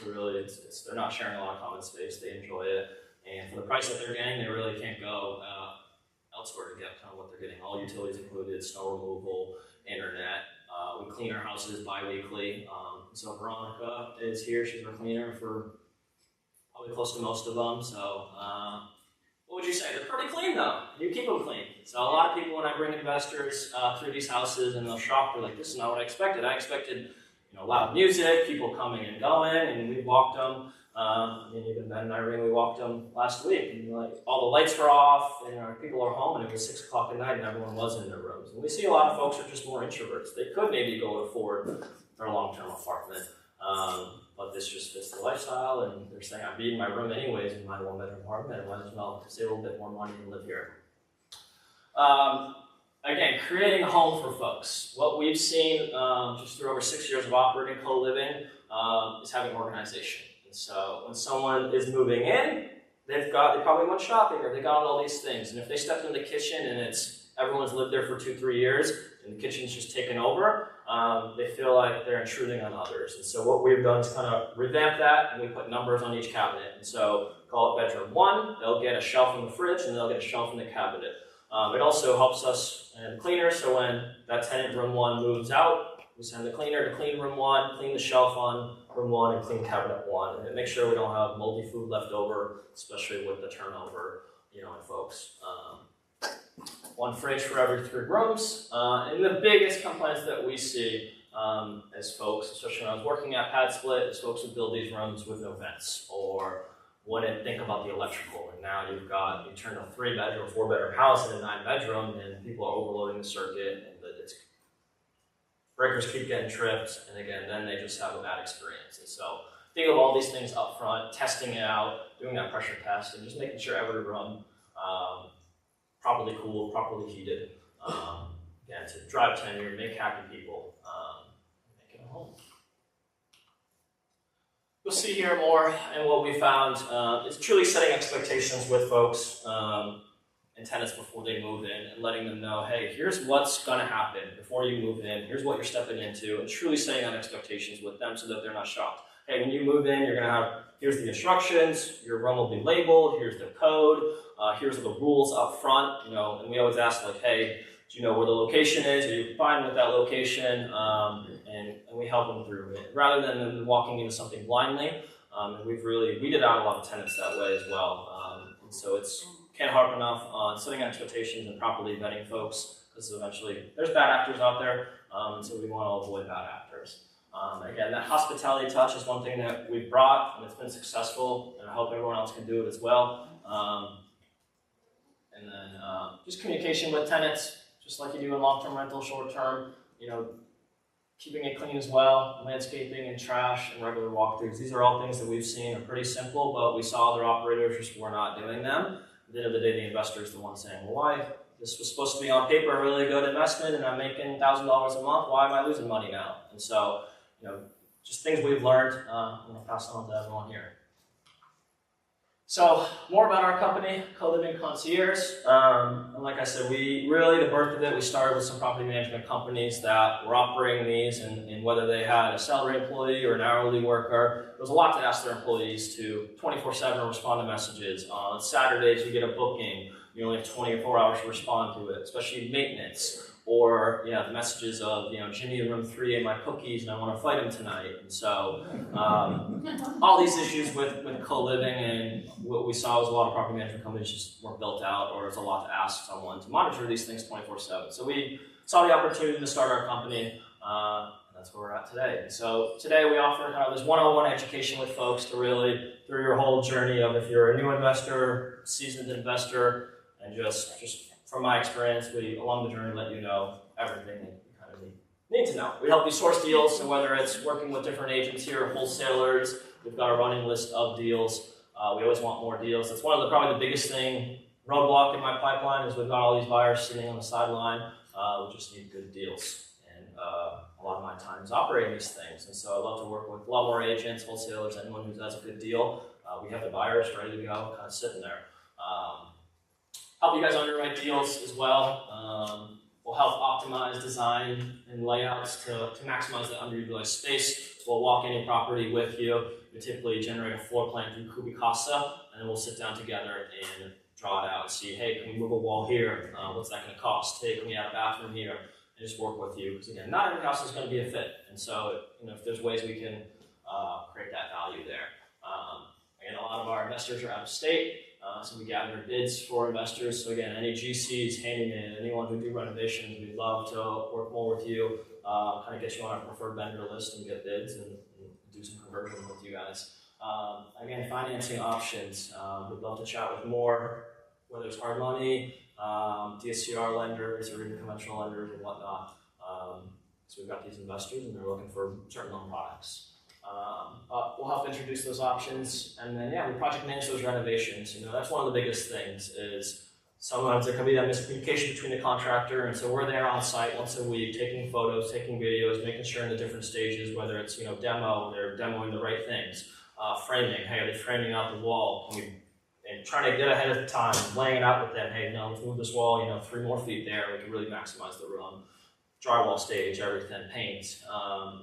they're not sharing a lot of common space, they enjoy it. And for the price that they're getting, they really can't go elsewhere to get kind of what they're getting. All utilities included, snow removal, internet. We clean our houses bi-weekly. So Veronica is here, she's our cleaner for probably close to most of them. So what would you say? They're pretty clean though. You keep them clean. So a lot of people, when I bring investors through these houses and they'll shop, they're like, this is not what I expected. I expected loud music, people coming and going, and we walked them. Even Ben and Irene, we walked them last week, and all the lights were off, and our people are home, and it was 6 o'clock at night, and everyone was in their rooms. And we see a lot of folks are just more introverts. They could maybe go afford their long-term apartment, but this just fits the lifestyle, and they're saying, I'd be in my room anyways in my 1-bedroom apartment, I might as well save a little bit more money and live here. Again, creating a home for folks. What we've seen just through over 6 years of operating co-living is having organization. And so when someone is moving in, they probably went shopping or they got all these things. And if they stepped in the kitchen and everyone's lived there for 2-3 years and the kitchen's just taken over, they feel like they're intruding on others. And so what we've done is kind of revamp that, and we put numbers on each cabinet. And so call it bedroom 1, they'll get a shelf in the fridge, and they'll get a shelf in the cabinet. It also helps us and cleaners, so when that tenant room 1 moves out, we send the cleaner to clean room 1, clean the shelf on room 1, and clean cabinet 1, and make sure we don't have moldy food left over, especially with the turnover, in folks. 1 fridge for every 3 rooms, and the biggest complaints that we see as folks, especially when I was working at PadSplit, is folks would build these rooms with no vents, or wouldn't think about the electrical, and now you turn a 3-bedroom, 4-bedroom house into a 9-bedroom, and people are overloading the circuit, and breakers keep getting tripped, and again, then they just have a bad experience. And so think of all these things up front, testing it out, doing that pressure test, and just making sure every room properly cooled, properly heated, again, to drive tenure, make happy people, make it a home. You'll see here more, and what we found is truly setting expectations with folks and tenants before they move in, and letting them know, hey, here's what's going to happen before you move in, here's what you're stepping into, and truly setting on expectations with them so that they're not shocked. Hey, when you move in, you're going to have, here's the instructions, your room will be labeled, here's the code, here's the rules up front, and we always ask, like, hey, do you know where the location is? Are you fine with that location? And we help them through it, rather than them walking into something blindly. And we did out a lot of tenants that way as well. And so can't harp enough on setting expectations and properly vetting folks, because eventually there's bad actors out there, and so we want to avoid bad actors. Again, that hospitality touch is one thing that we've brought, and it's been successful, and I hope everyone else can do it as well. And then just communication with tenants, just like you do in long-term rental, short-term, keeping it clean as well, landscaping and trash and regular walkthroughs. These are all things that we've seen are pretty simple, but we saw other operators just were not doing them. At the end of the day, the investor is the one saying, well, why? This was supposed to be on paper a really good investment, and I'm making $1,000 a month. Why am I losing money now? And so, just things we've learned, I'm going to pass on to everyone here. So, more about our company, Co-Living Concierge. And like I said, the birth of it, we started with some property management companies that were operating these, and whether they had a salary employee or an hourly worker, there was a lot to ask their employees to 24/7 respond to messages. On Saturdays, you get a booking, you only have 24 hours to respond to it, especially maintenance. Or the messages of, Jimmy in room 3 ate my cookies and I want to fight him tonight. And so all these issues with co-living, and what we saw was a lot of property management companies just weren't built out, or it's a lot to ask someone to monitor these things 24/7. So we saw the opportunity to start our company, and that's where we're at today. And so today we offer kind of this one-on-one education with folks to really, through your whole journey of if you're a new investor, seasoned investor, and just from my experience, we, along the journey, let you know everything that you kind of need to know. We help you source deals, so whether it's working with different agents here, wholesalers, we've got a running list of deals. We always want more deals. That's probably the biggest roadblock in my pipeline, is we've got all these buyers sitting on the sideline. We just need good deals. And a lot of my time is operating these things. And so I love to work with a lot more agents, wholesalers, anyone who does a good deal. We have the buyers ready to go, kind of sitting there. Help you guys underwrite deals as well. We'll help optimize design and layouts to maximize the underutilized space. We'll walk any property with you. We typically generate a floor plan through Kubicasa, and then we'll sit down together and draw it out and see, hey, can we move a wall here? What's that going to cost? Hey, can we add a bathroom here? And just work with you, because again, not every house is going to be a fit. And so, if there's ways we can create that value there. Again, a lot of our investors are out of state. So we gather bids for investors. So again, any GCs, handyman, anyone who do renovations, we'd love to work more with you, kind of get you on our preferred vendor list and get bids and do some conversion with you guys. Again, financing options. We'd love to chat with more, whether it's hard money, DSCR lenders, or even conventional lenders and whatnot. So we've got these investors and they're looking for certain loan products. We'll help introduce those options, and then we project manage those renovations. That's one of the biggest things, is sometimes there can be that miscommunication between the contractor, and so we're there on site once a week, taking photos, taking videos, making sure in the different stages, whether it's demo, they're demoing the right things, framing, hey, are they framing out the wall? And trying to get ahead of time, laying it out with them, hey, no, let's move this wall 3 more feet there, we can really maximize the room. drywall stage, everything, paint.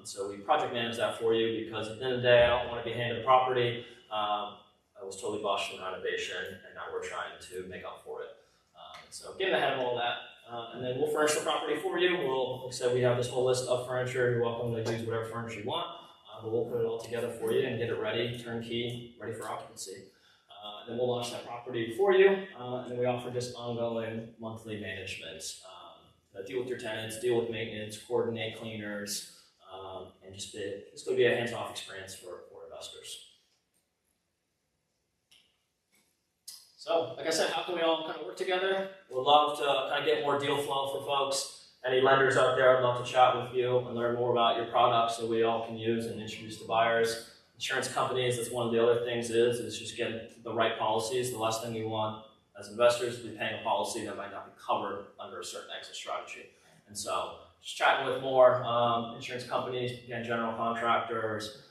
So we project manage that for you because at the end of the day, I don't want to be handed the property. I was totally botched in renovation, and now we're trying to make up for it. So getting ahead of all that. And then we'll furnish the property for you. Like I said, we have this whole list of furniture. You're welcome to use whatever furniture you want. But we'll put it all together for you and get it ready, turnkey, ready for occupancy. And then we'll launch that property for you. And then we offer just ongoing monthly management. Deal with your tenants, deal with maintenance, coordinate cleaners, and it's going to be a hands-off experience for investors. So, like I said, how can we all kind of work together? We'd love to kind of get more deal flow for folks. Any lenders out there, I'd love to chat with you and learn more about your products so we all can use and introduce to buyers. Insurance companies, that's one of the other things is just getting the right policies. The last thing we want as investors is to be paying a policy that might not be covered under a certain exit strategy. And so, just chatting with more insurance companies, again, general contractors,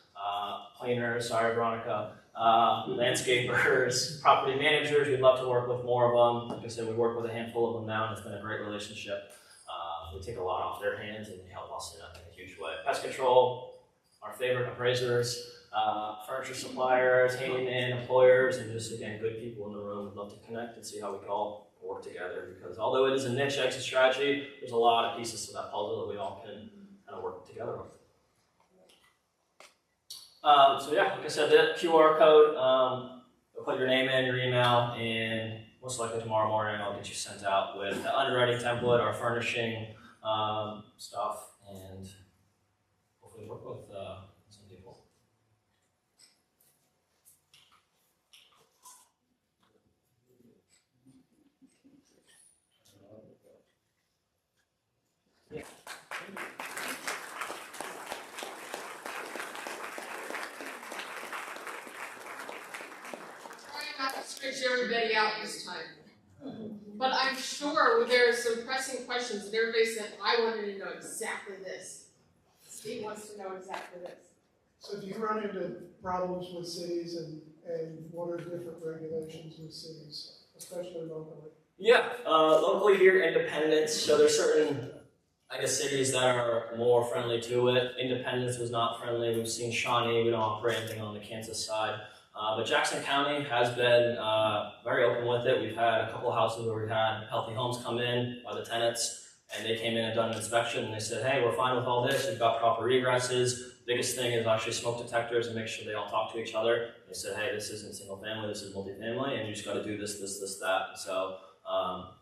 cleaners, sorry Veronica, landscapers, property managers, we'd love to work with more of them. Like I said, we work with a handful of them now, and it's been a great relationship. We take a lot off their hands, and they help us in a huge way. Pest control, our favorite appraisers, furniture suppliers, handyman, employers, and just, again, good people in the room. We'd love to connect and see how we can all work together, because although it is a niche exit strategy, there's a lot of pieces to that puzzle that we all can kind of work together with. So yeah, like I said, the QR code, you'll put your name in, your email, and most likely tomorrow morning I'll get you sent out with the underwriting template, our furnishing stuff, and hopefully work with some people. Yeah. Not to stretch everybody out this time. But I'm sure there are some pressing questions that everybody said, I wanted to know exactly this. Steve wants to know exactly this. So do you run into problems with cities and what are different regulations with cities, especially locally? Yeah, locally here, Independence, so there's certain, I guess, cities that are more friendly to it. Independence was not friendly. We've seen Shawnee, we don't operate anything on the Kansas side. But Jackson County has been very open with it. We've had a couple of houses where we had Healthy Homes come in by the tenants, and they came in and done an inspection, and they said, hey, we're fine with all this. You've got proper egresses. Biggest thing is actually smoke detectors and make sure they all talk to each other. They said, hey, this isn't single family, this is multifamily, and you just got to do this, that. So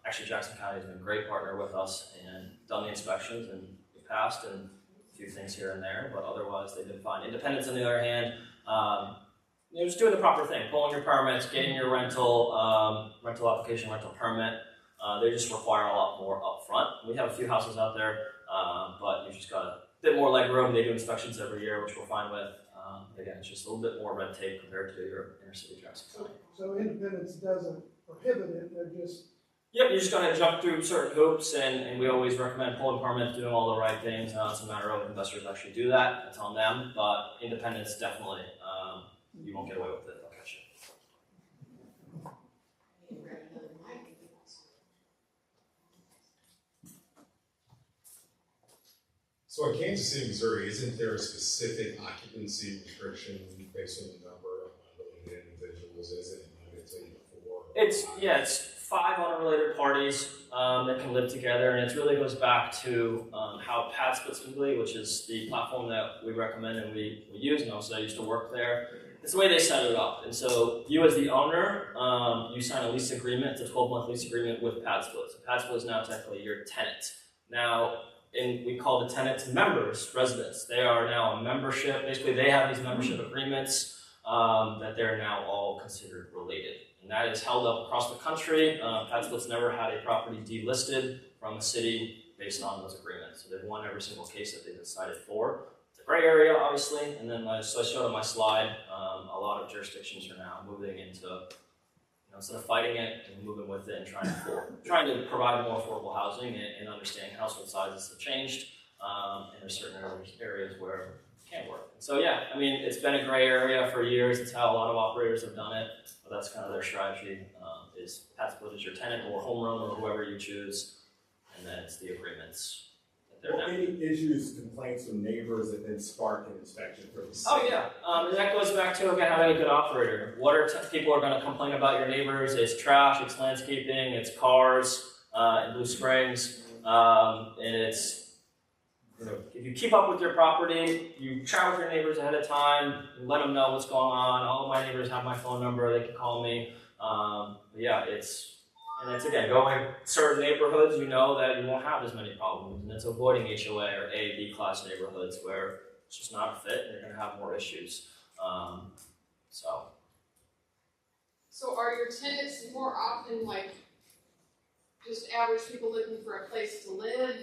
actually, Jackson County has been a great partner with us and done the inspections, and we passed, and a few things here and there, but otherwise they've been fine. Independence, on the other hand, you're just doing the proper thing, pulling your permits, getting your rental application, rental permit. They just require a lot more upfront. We have a few houses out there, but you just got a bit more leg room. They do inspections every year, which we're fine with. Again, it's just a little bit more red tape compared to your inner city Jackson County. So Independence doesn't prohibit it, they're just... Yep, you're just going to jump through certain hoops, and we always recommend pulling permits, doing all the right things. Now it's a matter of investors actually do that. It's on them, but Independence definitely, you won't get away with it. They'll catch you. So in Kansas City, Missouri, isn't there a specific occupancy restriction based on the number of unrelated individuals? Is it limited to 4? It's 5 unrelated parties that can live together, and it really goes back to how PadSplits complete, which is the platform that we recommend and we use, and also I used to work there. It's the way they set it up, and so you as the owner, you sign a lease agreement. It's a 12-month lease agreement with PadSplits. So PadSplits is now technically your tenant. Now, we call the tenants members, residents. They are now a membership. Basically, they have these membership agreements that they're now all considered related. And that is held up across the country. PadSplits never had a property delisted from a city based on those agreements. So they've won every single case that they've decided for. It's a gray area, obviously. And then, so I showed on my slide, a lot of jurisdictions are now moving into, instead of fighting it and moving with it and trying to provide more affordable housing and understanding household sizes have changed. And there's certain areas where it can't work. So yeah, I mean, it's been a gray area for years. It's how a lot of operators have done it. But that's kind of their strategy, is PadSplit is your tenant or home run or whoever you choose. And then it's the agreements that Any issues, complaints from neighbors that then spark an inspection for the city? Oh yeah, and that goes back to, again, having a good operator. What are people are going to complain about your neighbors? It's trash, it's landscaping, it's cars in Blue Springs, and it's, if you keep up with your property, you chat with your neighbors ahead of time, you let them know what's going on. All of my neighbors have my phone number, they can call me. Yeah, and it's, again, going certain neighborhoods, you know that you won't have as many problems, and it's avoiding HOA or A, B class neighborhoods where it's just not a fit and you're going to have more issues. So are your tenants more often like just average people looking for a place to live,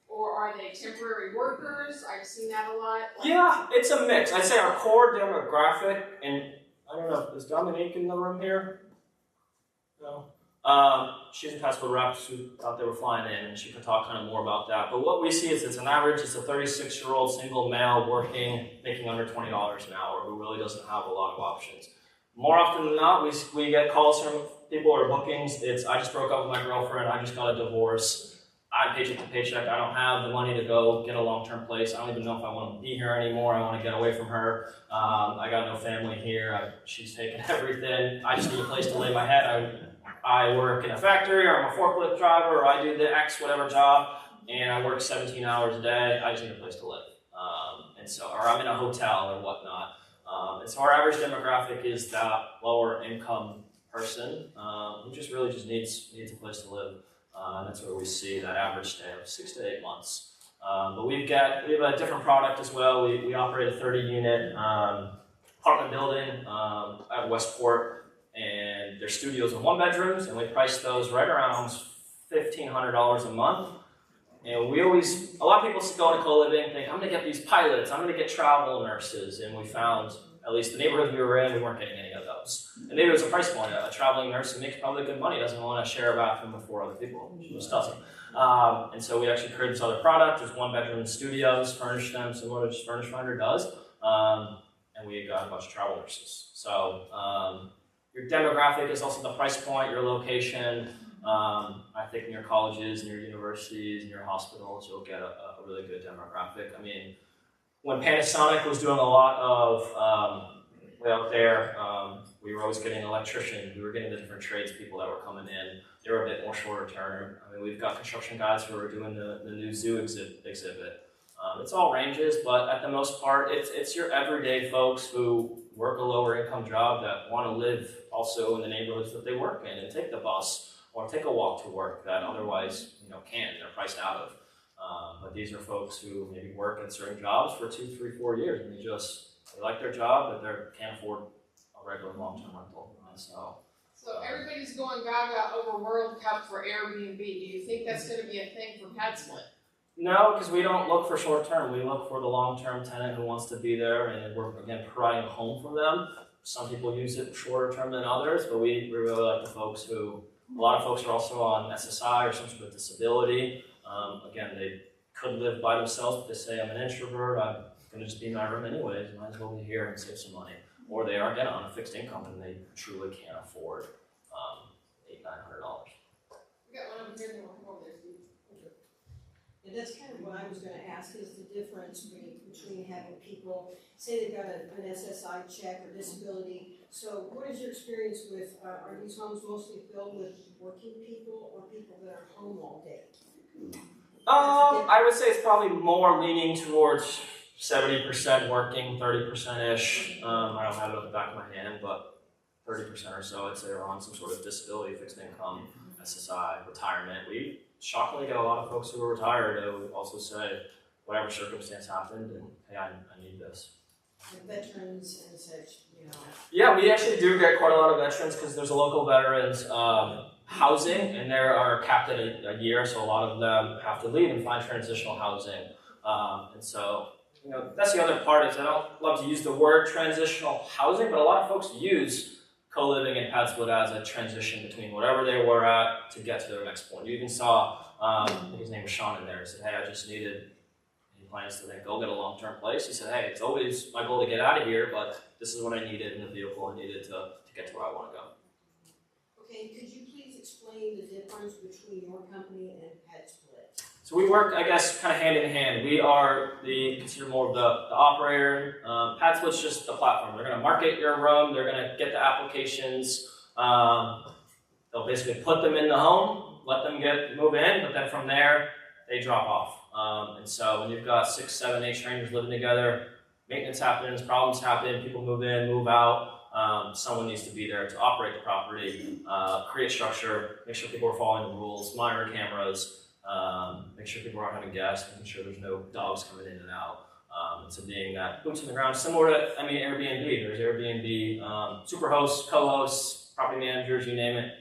or are they temporary workers? I've seen that a lot. Yeah, it's a mix. I'd say our core demographic, and I don't know, is Dominique in the room here? No. She's a PadSplit rep who thought they were flying in, and she can talk kind of more about that. But what we see is it's an average, it's a 36-year-old single male working, making under $20 an hour, who really doesn't have a lot of options. More often than not, we get calls from people or bookings. It's, I just broke up with my girlfriend, I just got a divorce, I'm paycheck to paycheck, I don't have the money to go get a long-term place, I don't even know if I want to be here anymore, I want to get away from her, I got no family here, she's taken everything, I just need a place to lay my head. I work in a factory, or I'm a forklift driver, or I do the X whatever job, and I work 17 hours a day, I just need a place to live. Or I'm in a hotel or whatnot. And so our average demographic is that lower income person who just really just needs a place to live. And that's where we see that average stay of 6 to 8 months. But we have a different product as well. We operate a 30-unit apartment building at Westport, and there's studios and 1-bedrooms, and we price those right around $1,500 a month. And a lot of people go into co-living and think, I'm going to get these pilots, I'm going to get travel nurses, and we found, at least the neighborhood we were in, we weren't getting any of those. And maybe it was a price point. A traveling nurse who makes probably good money doesn't want to share a bathroom with 4 other people. She just doesn't. And so we actually created this other product. There's 1-bedroom studios, furnish them, similar to Furnish Finder does. And we got a bunch of travel nurses. So your demographic is also the price point, your location. I think in your colleges, and your universities, and your hospitals, you'll get a really good demographic. I mean, when Panasonic was doing a lot of way out there, we were always getting electricians, we were getting the different trades people that were coming in. They were a bit more shorter term. I mean, we've got construction guys who are doing the new zoo exhibit. It's all ranges, but at the most part, it's your everyday folks who work a lower income job that want to live also in the neighborhoods that they work in and take the bus or take a walk to work that otherwise can't. They're priced out of. But these are folks who maybe work at certain jobs for 2, 3, 4 years, and they like their job, but they can't afford a regular long-term rental. And so everybody's going gaga over World Cup for Airbnb. Do you think that's going to be a thing for PadSplit? No, because we don't look for short-term. We look for the long-term tenant who wants to be there, and we're, again, providing a home for them. Some people use it shorter term than others, but we really like the folks who, a lot of folks are also on SSI or some sort of disability. Again, they could live by themselves, but they say, I'm an introvert, I'm going to just be in my room anyways, might as well be here and save some money. Or they are, again, on a fixed income and they truly can't afford $800, $900. We got one over here and one over there. And that's kind of what I was going to ask, is the difference between having people say they've got an SSI check or disability. So what is your experience with, are these homes mostly filled with working people or people that are home all day? I would say it's probably more leaning towards 70% working, 30%-ish. I don't have it on the back of my hand, but 30% or so I'd say are on some sort of disability, fixed income, SSI, retirement. We shockingly get a lot of folks who are retired who also say, whatever circumstance happened, and hey, I need this. And veterans and such, Yeah, we actually do get quite a lot of veterans because there's a local veterans housing, and they are capped at a year, so a lot of them have to leave and find transitional housing. And so, that's the other part is I don't love to use the word transitional housing, but a lot of folks use co-living and PadSplit as a transition between whatever they were at to get to their next point. You even saw, I think his name was Sean in there, he said, hey, I just needed, he plans to then go get a long-term place. He said, hey, it's always my goal to get out of here, but this is what I needed in the vehicle I needed to get to where I want to go. Okay, could you please explain the difference between your company and PadSplit? So So we work, I guess, kind of hand in hand. We are considered more of the operator. PadSplit's just the platform. They're going to market your room. They're going to get the applications. They'll basically put them in the home, let them move in, but then from there, they drop off. And so when you've got 6, 7, 8 strangers living together, maintenance happens, problems happen, people move in, move out. Someone needs to be there to operate the property, create structure, make sure people are following the rules, monitor cameras, make sure people aren't having guests, making sure there's no dogs coming in and out. And so being that boots on the ground, similar to, Airbnb. There's Airbnb superhosts, co-hosts, property managers, you name it.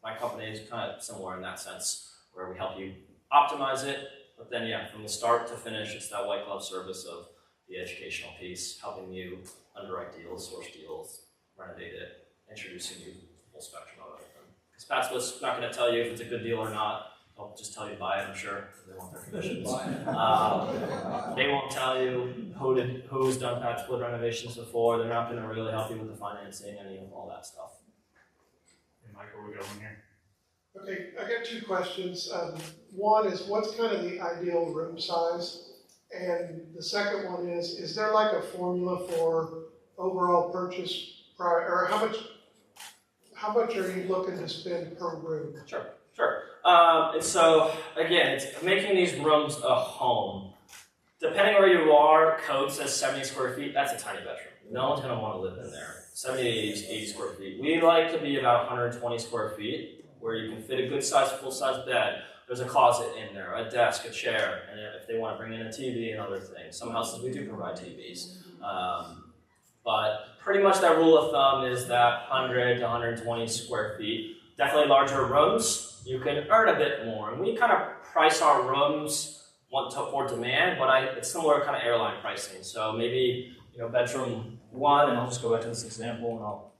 My company is kind of similar in that sense, where we help you optimize it. But then, yeah, from the start to finish, it's that white glove service of the educational piece, helping you underwrite deals, source deals, renovate it, introducing you to the full spectrum of everything. Because PadSplit's not going to tell you if it's a good deal or not. They'll just tell you to buy it, I'm sure, because they want their commissions. They won't tell you who's done PadSplit renovations before. They're not going to really help you with the financing, any of all that stuff. And Michael, we got one here. Okay, I got 2 questions. One is, what's kind of the ideal room size? And the second one is there like a formula for overall purchase price, or how much are you looking to spend per room? Sure. And so, again, it's making these rooms a home. Depending where you are, code says 70 square feet, that's a tiny bedroom. No one's going to want to live in there. 70, 80 square feet. We like to be about 120 square feet, where you can fit a good size, full-size bed. There's a closet in there, a desk, a chair, and if they want to bring in a TV and other things. Some houses we do provide TVs. But pretty much that rule of thumb is that 100 to 120 square feet. Definitely larger rooms, you can earn a bit more. And we kind of price our rooms for demand, but it's similar kind of airline pricing. So maybe, bedroom 1, and I'll just go back to this example,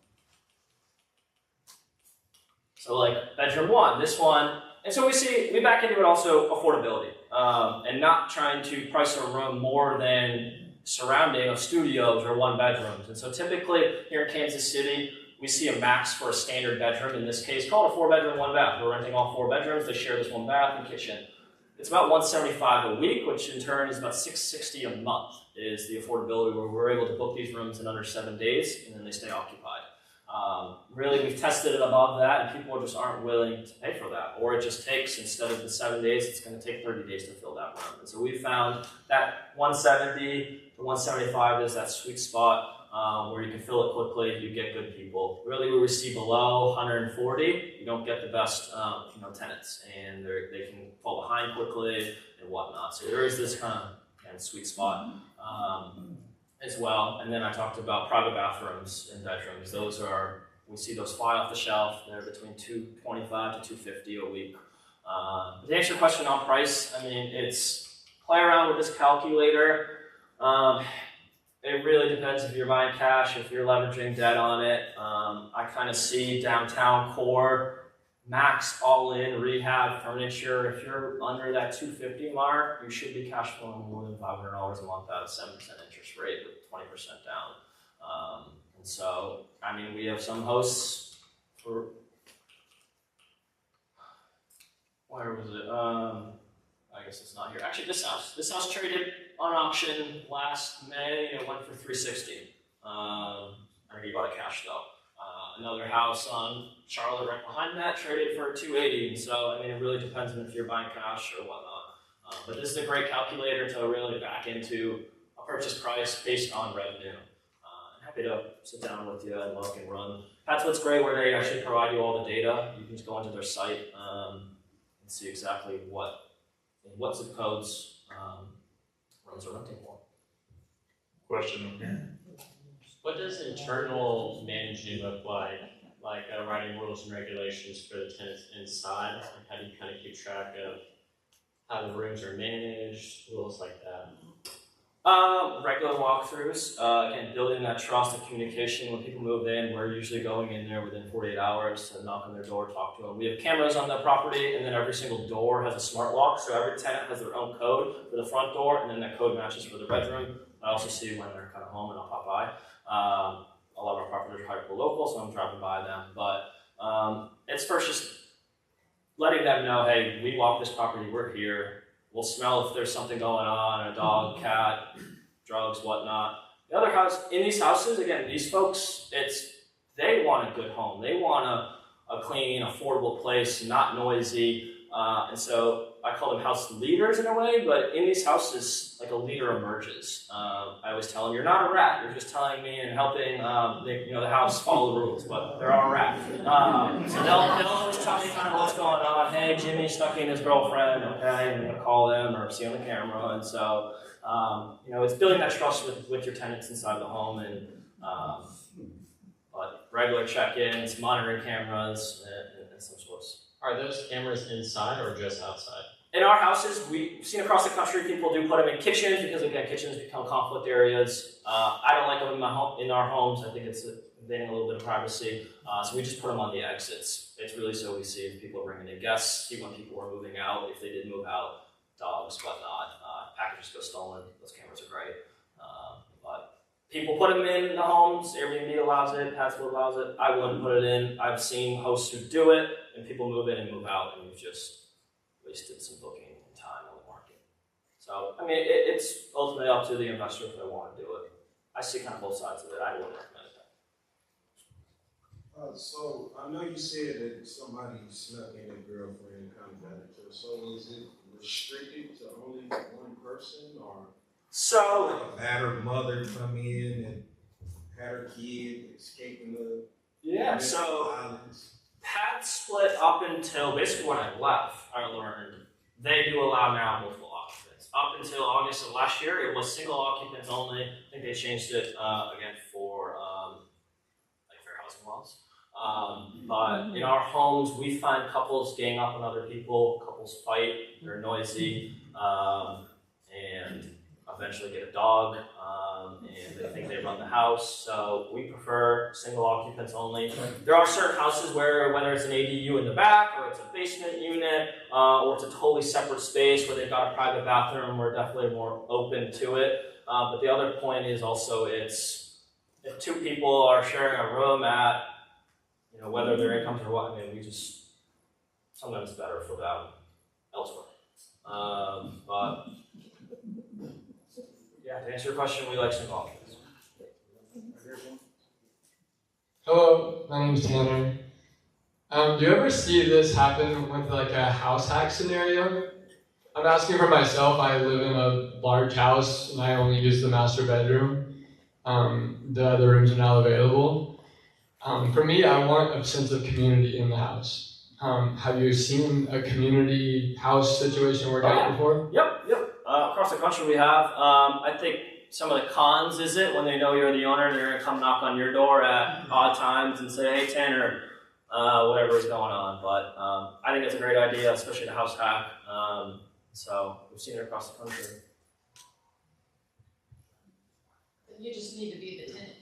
so like bedroom 1, this one. And so we back into it also affordability, and not trying to price a room more than surrounding of studios or 1 bedrooms. And so typically here in Kansas City, we see a max for a standard bedroom, in this case called a 4-bedroom, 1 bath. We're renting all 4 bedrooms, they share this 1 bath and kitchen. It's about $175 a week, which in turn is about $660 a month is the affordability, where we're able to book these rooms in under 7 days and then they stay occupied. Really, we've tested it above that, and people just aren't willing to pay for that. Or it just takes, instead of the 7 days, it's going to take 30 days to fill that room. And so we found that 170 to 175 is that sweet spot where you can fill it quickly, you get good people. Really, where we see below 140, you don't get the best tenants, and they can fall behind quickly and whatnot. So there is this kind of sweet spot. As well, and then I talked about private bathrooms and bedrooms. We see those fly off the shelf. They're between $225 to $250 a week. But to answer your question on price, it's play around with this calculator. It really depends if you're buying cash, if you're leveraging debt on it. I kind of see downtown core, max all-in rehab furniture. If you're under that $250 mark, you should be cash flowing more than $500 a month at a 7% interest rate with 20% down. And so, we have some hosts for, where was it? I guess it's not here. Actually, this house traded on auction last May. It went for $360. I think he bought it cash though. Another house on Charlotte right behind that traded for $280. And so, it really depends on if you're buying cash or whatnot. But this is a great calculator to really back into a purchase price based on revenue. I'm happy to sit down with you and look and run. PadSplit's great, where they actually provide you all the data. You can just go into their site and see exactly what zip codes rooms are renting for. Question. What does internal managing look like? Like writing rules and regulations for the tenants inside? Like how do you kind of keep track of how the rooms are managed, rules like that? Regular walkthroughs, again, building that trust and communication. When people move in, we're usually going in there within 48 hours to knock on their door, talk to them. We have cameras on the property, and then every single door has a smart lock, so every tenant has their own code for the front door, and then that code matches for the bedroom. I also see when they're kind of home, and I'll pop by. A lot of our properties are hyper local, so I'm driving by them. But it's first just letting them know, hey, we walk this property, we're here. we'll smell if there's something going on, a dog, cat, drugs, whatnot. The other house, in these houses, again, these folks, they want a good home. They want a clean, affordable place, not noisy. And so I call them house leaders in a way, but in these houses, like a leader emerges. I always tell them, you're not a rat. You're just telling me and helping the house follow the rules, but they're all a rat. So they'll always tell me kind of what's going on. Hey, Jimmy's stucking his girlfriend. Okay, I'm going to call them or see on the camera. And so, it's building that trust with your tenants inside the home, and but regular check-ins, monitoring cameras, and some sorts. Are those cameras inside or just outside? In our houses, we've seen across the country, people do put them in kitchens because, again, kitchens become conflict areas. I don't like them in our homes. I think it's invading a little bit of privacy. So we just put them on the exits. It's really so we see if people are bringing in guests, see when people are moving out, if they did move out, dogs, whatnot. Packages go stolen. Those cameras are great. But people put them in the homes. Airbnb allows it. PadSplit allows it. I wouldn't put it in. I've seen hosts who do it, and people move in and move out, and we've just wasted some booking time on the market. So, I mean, it's ultimately up to the investor if they want to do it. I see kind of both sides of it. I wouldn't recommend it. So, I know you said that somebody snuck in a girlfriend and kind of got into it. So, is it restricted to only one person, or so a battered mother come in and had her kid escaping the violence? PadSplit up until basically when I left, I learned they do allow now multiple occupants. Up until August of last year, it was single occupants only. I think they changed it again for fair housing laws. But in our homes, we find couples gang up on other people. Couples fight, they're noisy, and eventually get a dog, and they think they run the house. So we prefer single occupants only. There are certain houses where, whether it's an ADU in the back, or it's a basement unit, or it's a totally separate space where they've got a private bathroom, we're definitely more open to it. But the other point is also if two people are sharing a room at, whether their incomes are what, sometimes it's better for them elsewhere. But yeah, to answer your question, we like single occupants. Hello, my name is Tanner. Do you ever see this happen with like a house hack scenario? I'm asking for myself. I live in a large house and I only use the master bedroom. The other rooms are not available. For me, I want a sense of community in the house. Have you seen a community house situation work out before? Yep. Across the country we have. I think some of the cons is it when they know you're the owner, they're going to come knock on your door at odd times and say, hey, Tanner, whatever is going on. But I think it's a great idea, especially the house hack. So we've seen it across the country. You just need to be the tenant.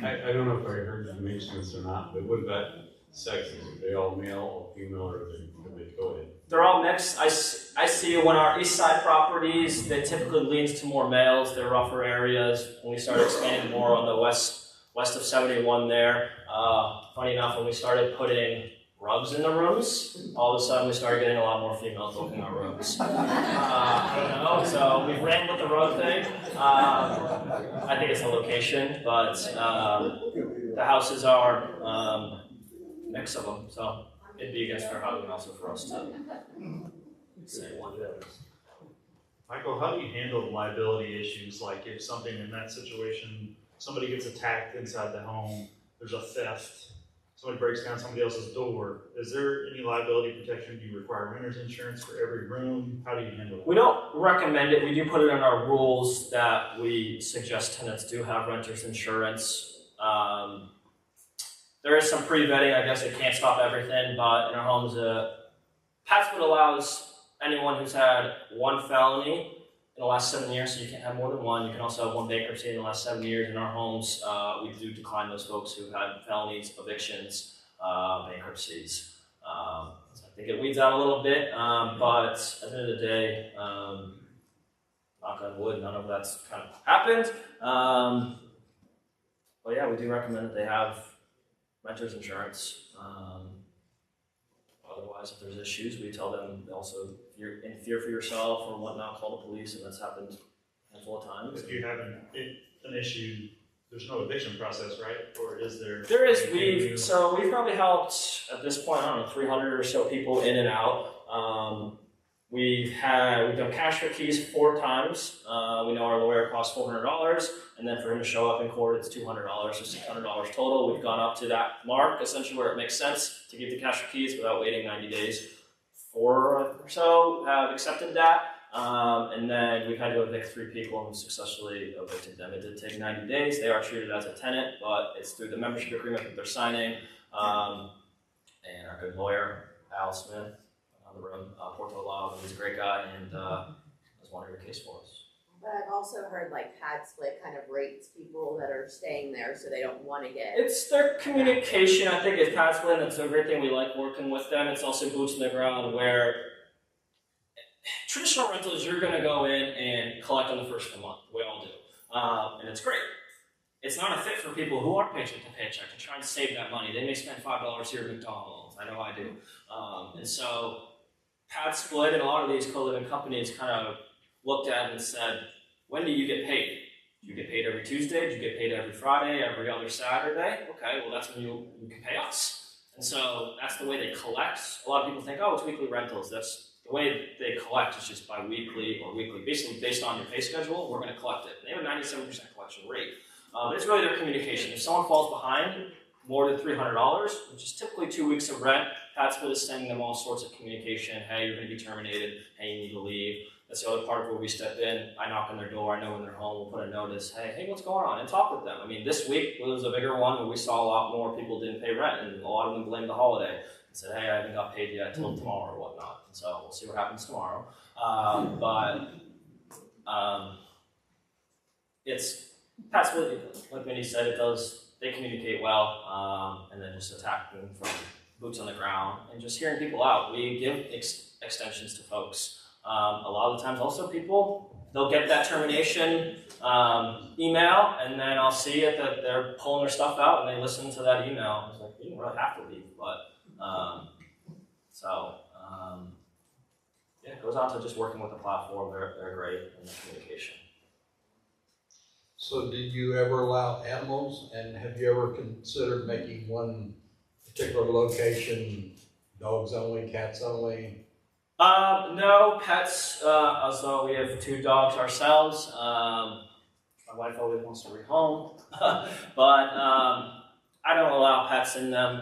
I don't know if I heard you mention this or not, but what about sexes? Are they all male or female, or are they co-ed? They're all mixed. I see when our east side properties, they typically leans to more males. They're rougher areas. When we started expanding more on the west of 71 there, funny enough, when we started putting rugs in the rooms, all of a sudden we started getting a lot more females booking our rooms. I don't know, so we ran with the rug thing. I think it's the location, but the houses are mix of them, so it'd be against fair housing also for us to say one bit. Michael, how do you handle the liability issues? Like if something in that situation, somebody gets attacked inside the home, there's a theft, somebody breaks down somebody else's door. Is there any liability protection? Do you require renter's insurance for every room? How do you handle it? We don't recommend it. We do put it in our rules that we suggest tenants do have renter's insurance. There is some pre-vetting. I guess it can't stop everything, but in our homes, PadSplit allows anyone who's had one felony in the last 7 years, so you can't have more than one. You can also have one bankruptcy in the last 7 years. In our homes, we do decline those folks who've had felonies, evictions, bankruptcies. So I think it weeds out a little bit, but at the end of the day, knock on wood, none of that's kind of happened. But yeah, we do recommend that they have renter's insurance. otherwise, if there's issues, we tell them also, if you're in fear for yourself or whatnot, call the police, and that's happened a handful of times. If you have an issue, there's no eviction process, right? Or is there? There is. We've probably helped at this point, I don't know, 300 or so people in and out. We've done cash for keys 4 times. We know our lawyer costs $400, and then for him to show up in court, it's $200, so $600 total. We've gone up to that mark, essentially where it makes sense to give the cash for keys without waiting 90 days. 4 or so have accepted that. And then we've had to evict 3 people and successfully evicted them. It did take 90 days. They are treated as a tenant, but it's through the membership agreement that they're signing. And our good lawyer, Al Smith, on the room, Porto Law, he's a great guy and has won every case for us. But I've also heard like PadSplit kind of rates people that are staying there so they don't want to get. It's their communication. I think it's PadSplit, and it's a great thing. We like working with them. It's also boots in the ground where traditional rentals, you're going to go in and collect on the first of the month. We all do. And it's great. It's not a fit for people who are paycheck to paycheck to try and save that money. They may spend $5 here at McDonald's. I know I do. And so PadSplit and a lot of these co-living companies kind of looked at it and said, when do you get paid? Do you get paid every Tuesday? Do you get paid every Friday, every other Saturday? Okay, well that's when you can pay us. And so that's the way they collect. A lot of people think, oh, it's weekly rentals. That's the way they collect is just bi-weekly or weekly. Basically, based on your pay schedule, we're going to collect it. They have a 97% collection rate. But it's really their communication. If someone falls behind more than $300, which is typically 2 weeks of rent, PadSplit is sending them all sorts of communication. Hey, you're going to be terminated. Hey, you need to leave. That's the other part of where we step in. I knock on their door. I know when they're home. We'll put a notice. Hey, what's going on? And talk with them. I mean, this week was a bigger one where we saw a lot more people didn't pay rent, and a lot of them blamed the holiday and said, hey, I haven't got paid yet till tomorrow or whatnot. And so we'll see what happens tomorrow. It's PadSplit, like Mindy said, they communicate well, and then just attacking from boots on the ground and just hearing people out. We give extensions to folks. A lot of the times also they'll get that termination email, and then I'll see it that they're pulling their stuff out and they listen to that email. It's like, you didn't really have to leave, but yeah, it goes on to just working with the platform. They're great in the communication. So did you ever allow animals, and have you ever considered making one particular location dogs only, cats only? No pets, although we have 2 dogs ourselves. My wife always wants to rehome, but I don't allow pets in them.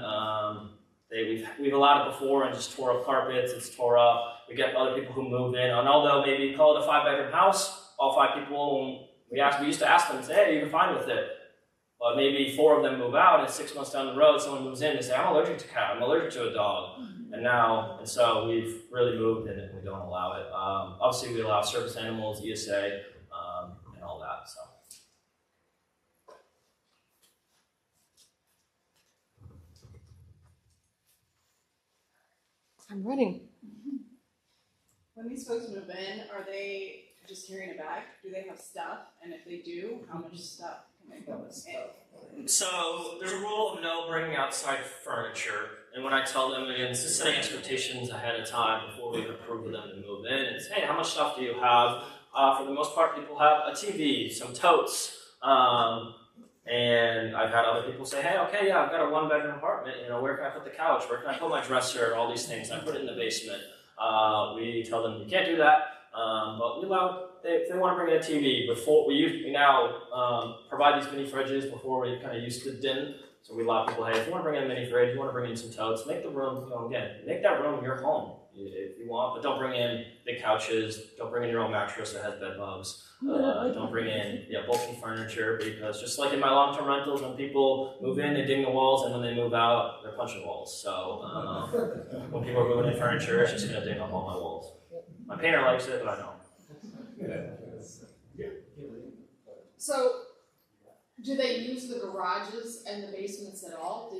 We've allowed it before and just tore up carpets, it's tore up. We get other people who move in, and although maybe call it a 5-bedroom house, all 5 people, we used to ask them, say, hey, you're fine with it. But maybe 4 of them move out, and 6 months down the road, someone moves in and say, I'm allergic to cat, I'm allergic to a dog. And so we've really moved and we don't allow it. Obviously, we allow service animals, ESA, and all that. So. I'm running. When these folks move in, are they just carrying a bag? Do they have stuff? And if they do, how much stuff can they put in? So there's a rule of no bringing outside furniture. And when I tell them, again, this is setting expectations ahead of time before we even approve of them to move in. It's, hey, how much stuff do you have? For the most part, people have a TV, some totes. And I've had other people say, hey, okay, yeah, I've got a 1-bedroom apartment. Where can I put the couch? Where can I put my dresser? All these things. I put it in the basement. We tell them you can't do that. But we allow, if they want to bring in a TV, we now provide these mini fridges. Before we kind of used to didn't. So we allow people, hey, if you want to bring in a mini fridge, you want to bring in some totes, make the room, make that room your home if you want, but don't bring in big couches, don't bring in your own mattress that has bed bugs, don't bring in bulky furniture, because just like in my long-term rentals, when people move in, they ding the walls, and when they move out, they're punching walls. So when people are moving in furniture, it's just going to ding up all my walls. My painter likes it, but I don't. So, do they use the garages and the basements at all?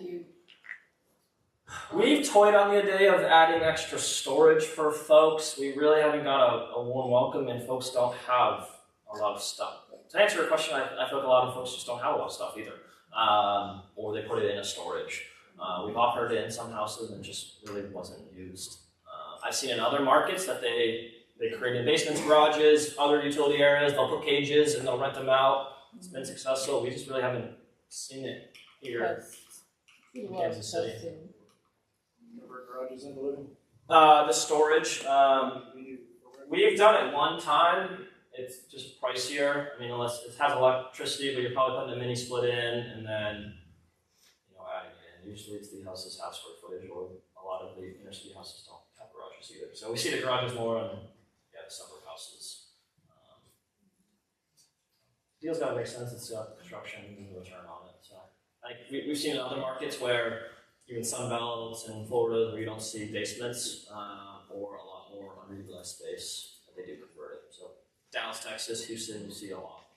We've toyed on the idea of adding extra storage for folks. We really haven't got a warm welcome, and folks don't have a lot of stuff. To answer your question, I feel like a lot of folks just don't have a lot of stuff either, or they put it in a storage. We've offered it in some houses and just really wasn't used. I've seen in other markets that they create basements, garages, other utility areas, they'll put cages and they'll rent them out. It's been successful. We just really haven't seen it here in Kansas City. Garages in the living? The storage, we've done it one time. It's just pricier. I mean, unless it has electricity, but you're probably putting a mini split in and then, adding in. Usually it's the houses have square footage, or a lot of the inner city houses don't have garages either. So we see the garages more on the suburb houses. Deal's got to make sense. It's got construction and the return on it. So I think we've seen in other markets where even Sunbelt and Florida where you don't see basements or a lot more underutilized space that they do convert it. So Dallas, Texas, Houston, you see a lot.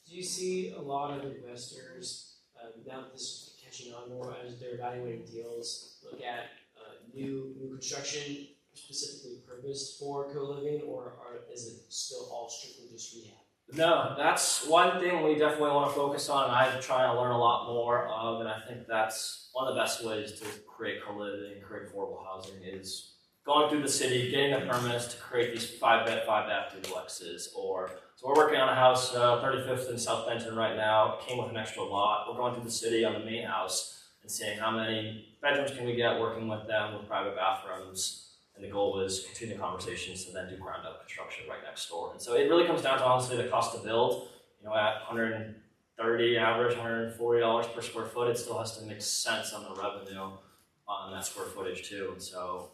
Do you see a lot of investors, now that this is catching on more as they're evaluating deals, look at new construction specifically purposed for co-living, or is it still all strictly just rehab? No, that's one thing we definitely want to focus on, and I'm trying to learn a lot more of, and I think that's one of the best ways to create co-living, create affordable housing is going through the city, getting the permits to create these 5-bed, 5-bath duplexes. So we're working on a house, 35th in South Benton right now. It came with an extra lot. We're going through the city on the main house and seeing how many bedrooms can we get, working with them with private bathrooms. And the goal was continue conversations to then do ground up construction right next door. And so it really comes down to honestly the cost to build. At $130 average, $140 per square foot, it still has to make sense on the revenue on that square footage too. And so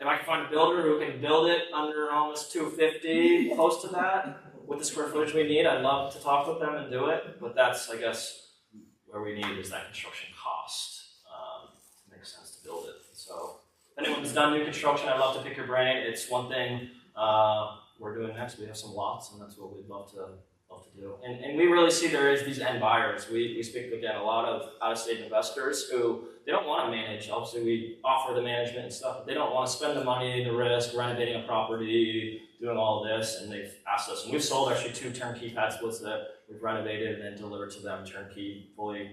if I can find a builder who can build it under almost $250, close to that, with the square footage we need, I'd love to talk with them and do it. But that's, I guess, where we need is that construction cost to make sense to build it. So if anyone's done new construction, I'd love to pick your brain. It's one thing we're doing next. We have some lots, and that's what we'd love to do. And we really see there is these end buyers. We speak, again, a lot of out-of-state investors who, they don't want to manage. Obviously, we offer the management and stuff, but they don't want to spend the money, the risk, renovating a property, doing all of this, and they've asked us. And we've sold actually 2 turnkey PadSplits that we've renovated and then delivered to them turnkey, fully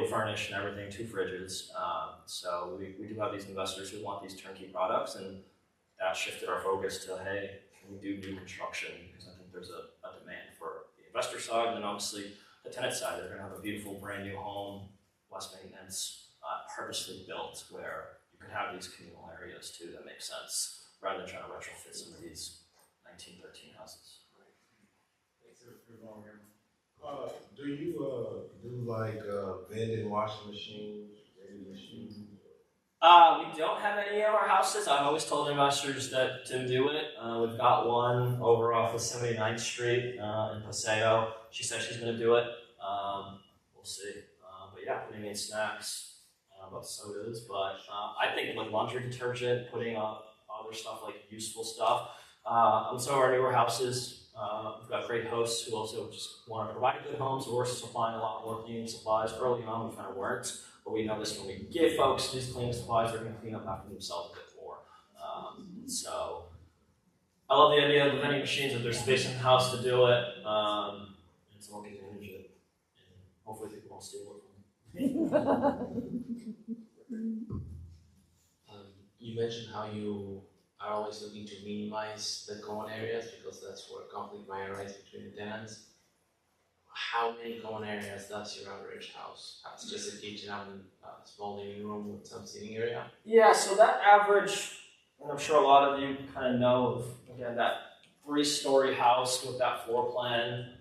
furnished and everything, 2 fridges. So we do have these investors who want these turnkey products, and that shifted our focus to, hey, can we do new construction? Because I think there's a demand for the investor side, and then obviously the tenant side. They're going to have a beautiful brand new home, less maintenance, purposely built, where you can have these communal areas too that make sense, rather than trying to retrofit some of these 1913 houses. Do you do like vending washing machines, vending machines? We don't have any of our houses. I've always told investors that to do it. We've got one over off of 79th Street in Paseo. She said she's going to do it. We'll see. But yeah, putting in snacks, about sodas. But I think like laundry detergent, putting up other stuff like useful stuff. On some of our newer houses, we've got great hosts who also just want to provide a good home, so we're supplying a lot more cleaning supplies. Early on, we kind of weren't, but we noticed when we give folks these cleaning supplies, they're going to clean up after themselves a bit more. So I love the idea of the vending machines. If there's space in the house to do it, and someone can manage it, and hopefully people won't steal it from me. You mentioned how you are always looking to minimize the common areas because that's where conflict might arise between the tenants. How many common areas does your average house have? Just a kitchen and a small living room with some seating area? Yeah, so that average, and I'm sure a lot of you kind of know of, again, that 3-story house with that floor plan.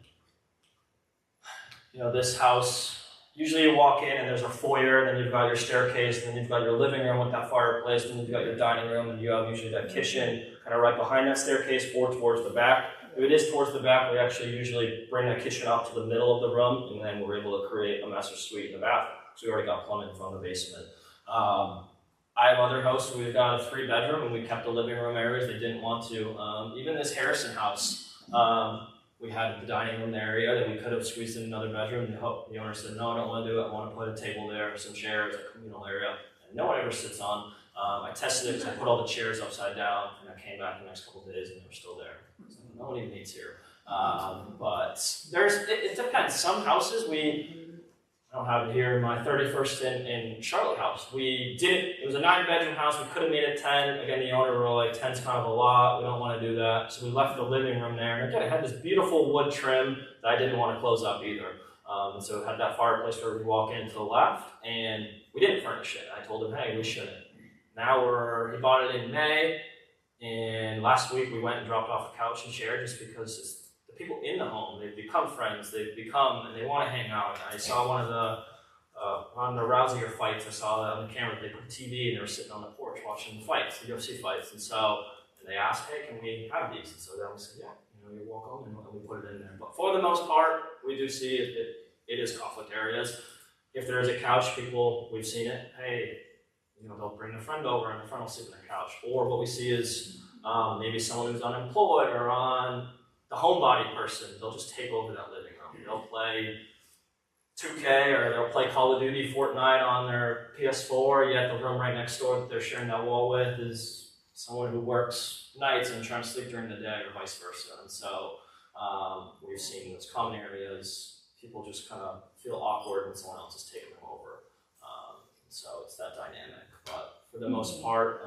This house, usually you walk in and there's a foyer, then you've got your staircase, then you've got your living room with that fireplace, then you've got your dining room, and you have usually that kitchen kind of right behind that staircase or towards the back. If it is towards the back, we actually usually bring that kitchen up to the middle of the room, and then we're able to create a master suite in the bathroom. So we already got plumbing from the basement. I have other hosts where we've got a 3-bedroom, and we kept the living room areas. They didn't want to. Even this Harrison house, we had the dining room area that we could have squeezed in another bedroom. The owner said, no, I don't want to do it. I want to put a table there, some chairs, a communal area. And no one ever sits on. I tested it because I put all the chairs upside down, and I came back the next couple of days, and they were still there. So no one even eats here. But it depends. Some houses I I don't have it here, my 31st in Charlotte house. We didn't, it was a 9-bedroom house, we could have made it 10. Again, the owner were like, 10's kind of a lot, we don't want to do that. So we left the living room there. And again, it had this beautiful wood trim that I didn't want to close up either. And so it had that fireplace where we walk in to the left, and we didn't furnish it. I told him, hey, we shouldn't. Now he bought it in May, and last week we went and dropped off a couch and chair just because it's the people in the home, they've become friends, and they want to hang out. I saw one of the Rousier fights, I saw that on the camera, they put a TV and they were sitting on the porch watching the fights, the UFC fights, and they asked, hey, can we have these? And so then we said, yeah, you're welcome, and we put it in there. But for the most part, we do see it is conflict areas. If there is a couch, we've seen it, hey, they'll bring a friend over and the friend will sit on the couch. Or what we see is maybe someone who's unemployed or on the homebody person, they'll just take over that living room. They'll play 2K or they'll play Call of Duty, Fortnite on their PS4, yet the room right next door that they're sharing that wall with is someone who works nights and trying to sleep during the day or vice versa. And so we've seen those common areas, people just kind of feel awkward when someone else is taking them over. So it's that dynamic. But for the most part,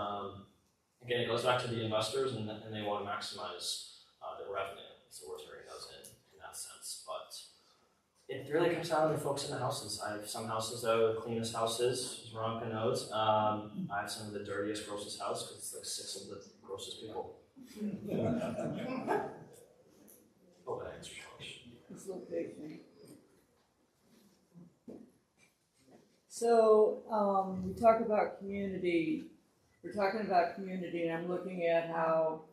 again, it goes back to the investors and they want to maximize their revenue. So we're turning those in that sense. But it really comes down to the folks in the houses. I have some houses that are the cleanest houses, as Veronica knows. I have some of the dirtiest, grossest house because it's like 6 of the grossest people. Oh, that answers your question. It's location. So we talk about community. We're talking about community, and I'm looking at how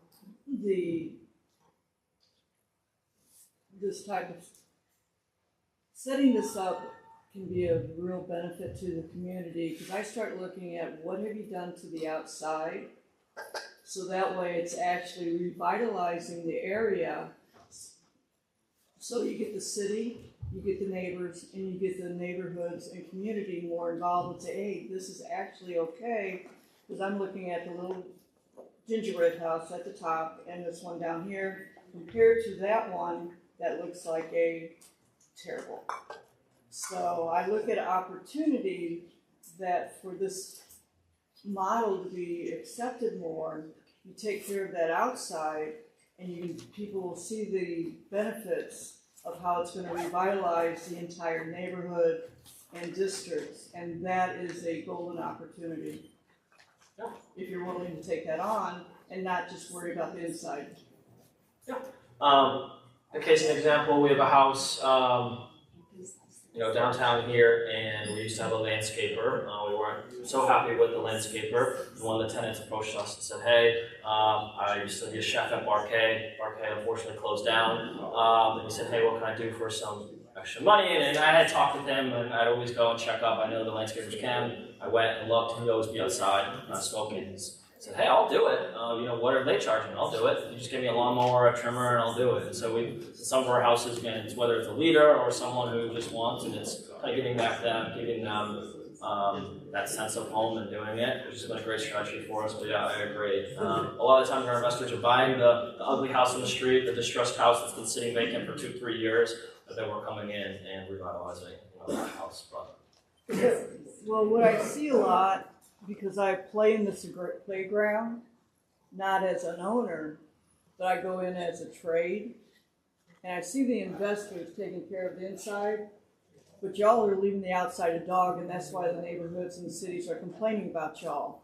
this type of setting this up can be a real benefit to the community, because I start looking at what have you done to the outside, so that way it's actually revitalizing the area. So you get the city, you get the neighbors, and you get the neighborhoods and community more involved and say, hey, this is actually okay, because I'm looking at the little gingerbread house at the top and this one down here, compared to that one that looks like a terrible. So I look at opportunity that for this model to be accepted more, you take care of that outside, and people will see the benefits of how it's going to revitalize the entire neighborhood and districts, and that is a golden opportunity. Yeah. If you're willing to take that on and not just worry about the inside. Yeah. In case an example, we have a house, downtown here, and we used to have a landscaper. We weren't so happy with the landscaper. One of the tenants approached us and said, hey, I used to be a chef at Barquet. Barquet unfortunately closed down. And he said, hey, what can I do for some extra money? And I had talked with him, and I'd always go and check up. I know the landscapers can. I went and looked, and he'd always be outside, not smoking. He said, hey, I'll do it. What are they charging? I'll do it. You just give me a lawnmower, a trimmer, and I'll do it. And so some of our houses, again, it's whether it's a leader or someone who just wants, and it's kind of giving back them, giving them that sense of home and doing it, which has been a great strategy for us. But yeah, I agree. A lot of the times our investors are buying the ugly house on the street, the distressed house that's been sitting vacant for 2-3 years, but then we're coming in and revitalizing that house. But well, what I see a lot, because I play in this playground, not as an owner, but I go in as a trade, and I see the investors taking care of the inside, but y'all are leaving the outside a dog, and that's why the neighborhoods and the cities are complaining about y'all.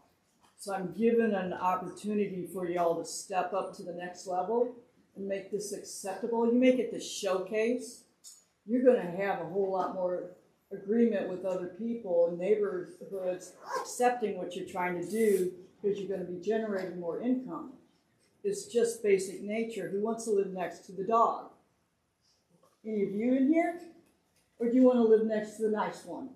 So I'm given an opportunity for y'all to step up to the next level and make this acceptable. You make it the showcase, you're going to have a whole lot more agreement with other people and neighborhoods accepting what you're trying to do, because you're going to be generating more income. It's just basic nature. Who wants to live next to the dog? Any of you in here? Or do you want to live next to the nice one?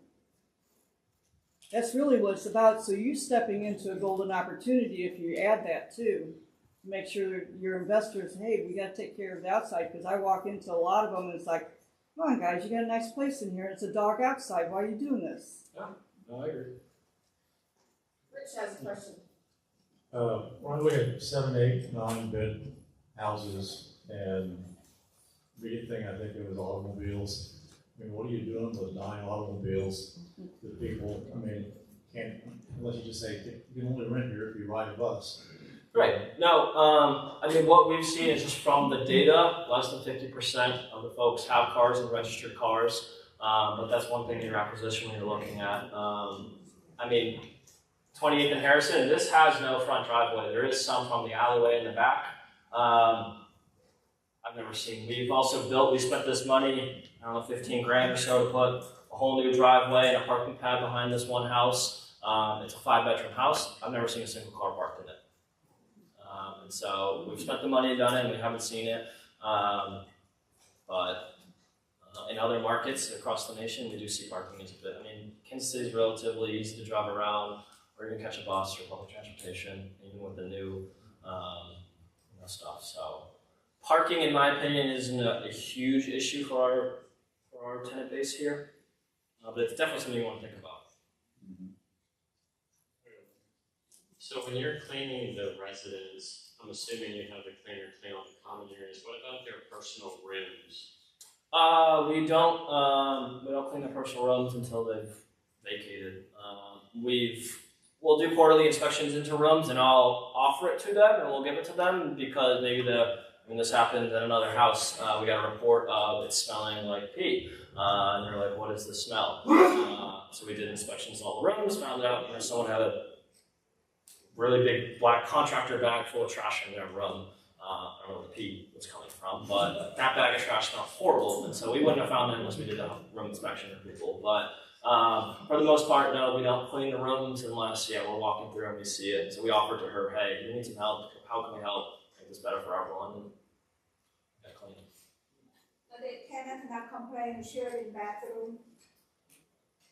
That's really what it's about. So you stepping into a golden opportunity, if you add that too, to make sure your investors, hey, we got to take care of the outside, because I walk into a lot of them and it's like, come on, guys, you got a nice place in here. It's a dog outside. Why are you doing this? Yeah, no, I agree. Rich has a question. Well, we had 7, 8, 9 bed houses, and the big thing I think it was automobiles. I mean, what are you doing with 9 automobiles that people, I mean, can't, unless you just say, you can only rent here if you ride a bus. Right. No, I mean, what we've seen is just from the data, less than 50% of the folks have cars and registered cars. But that's one thing in your acquisition when you're looking at. I mean, 28th and Harrison, this has no front driveway. There is some from the alleyway in the back. I've never seen. We've also built, we spent this money, I don't know, 15 grand or so to put a whole new driveway and a parking pad behind this one house. It's a 5-bedroom house. I've never seen a single car parked in it. And so we've spent the money and done it, and we haven't seen it. But in other markets across the nation, we do see parking as a bit. I mean, Kansas City is relatively easy to drive around, or even catch a bus or public transportation, even with the new stuff. So parking, in my opinion, isn't a huge issue for our tenant base here, but it's definitely something you want to think about. So when you're cleaning the residence, I'm assuming you have the cleaner clean all the common areas. What about their personal rooms? We don't clean their personal rooms until they've vacated. We'll do quarterly inspections into rooms, and I'll offer it to them, and we'll give it to them because maybe this happened at another house. We got a report of it smelling like pee, and they're like, "What is the smell?" So we did inspections in all the rooms, found out someone had a really big black contractor bag full of trash in their room. I don't know where the pee was coming from, but that bag of trash smelled horrible, and so we wouldn't have found it unless we did a room inspection for people. But for the most part, no, we don't clean the rooms unless, we're walking through and we see it. So we offered to her, "Hey, do you need some help? How can we help make this better for everyone?" And got clean. But the tenants not complain sharing bathroom.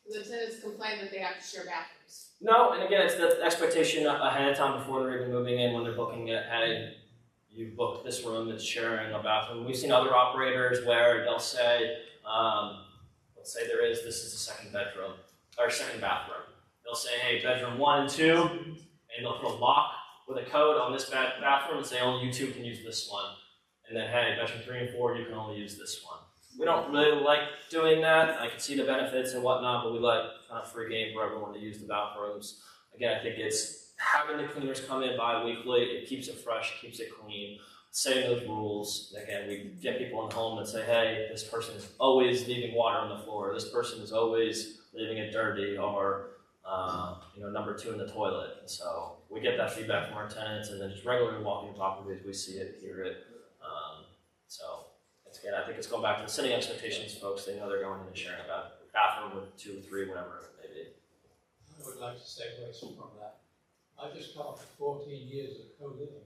The tenants complain that they have to share bathrooms. No, and again, it's the expectation ahead of time before they're even moving in when they're booking it. Hey, you booked this room, it's sharing a bathroom. We've seen other operators where they'll say, let's say this is the second bedroom, or second bathroom. They'll say, "Hey, bedroom 1 and 2, and they'll put a lock with a code on this bathroom and say, "Only you two can use this one." And then, "Hey, bedroom 3 and 4, you can only use this one." We don't really like doing that. I can see the benefits and whatnot, but we like kind of free game for everyone to use the bathrooms. Again, I think it's having the cleaners come in bi-weekly. It keeps it fresh, it keeps it clean. Setting those rules. Again, we get people in the home that say, "Hey, this person is always leaving water on the floor. This person is always leaving it dirty," or number 2 in the toilet. And so we get that feedback from our tenants, and then just regularly walking the properties, we see it, hear it. Again, I think it's going back to setting expectations, folks. They know they're going in and sharing a bathroom with 2 or 3, whatever it may be. I would like to segue from that. I just come up with 14 years of co-living.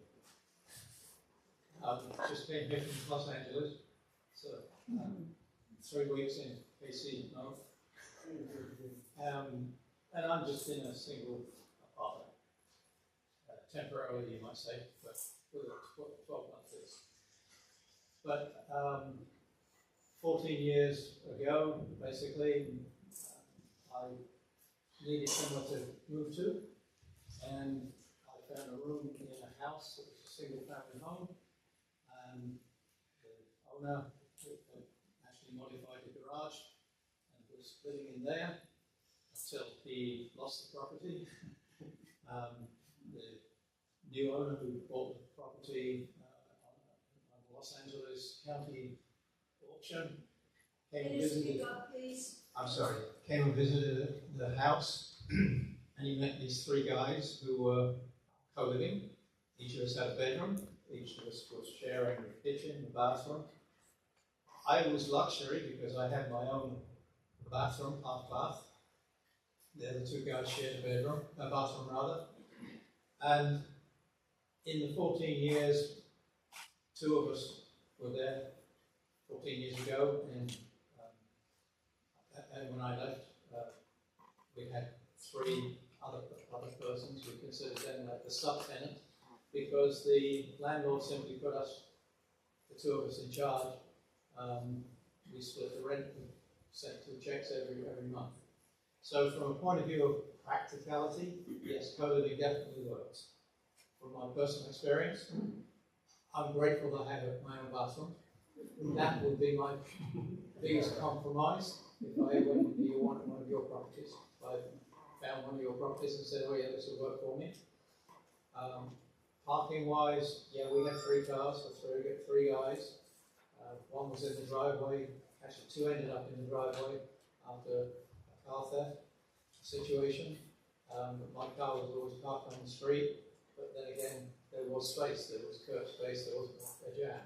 Just came here from Los Angeles, so 3 weeks in KC now. And I'm just in a single apartment, temporarily you might say, but with a 12-month lease. But 14 years ago, basically, I needed somewhere to move to, and I found a room in a house that was a single-family home, and the owner actually modified the garage and was living in there until he lost the property. The new owner who bought the property on the Los Angeles County auction came and visited. Came and visited the house, and he met these 3 guys who were co-living. Each of us had a bedroom. Each of us was sharing a kitchen, a bathroom. I was luxury because I had my own bathroom, half bath. The other 2 guys shared a bathroom rather. And in the 14 years, 2 of us were there 14 years ago, and when I left, we had 3 other persons. We considered them like the subtenant, because the landlord simply put us, the 2 of us, in charge. We split the rent and sent 2 checks every month. So from a point of view of practicality, yes, co-living definitely works. From my personal experience, I'm grateful that I have my own bathroom. That would be my biggest compromise if I went to one of your properties. If I found one of your properties and said, oh yeah, this will work for me. Parking wise, yeah, we had 3 cars for 3 guys. One was in the driveway, actually 2 ended up in the driveway after a car theft situation. My car was always parked on the street, but then again, there was space, there was curb space, there wasn't a jam.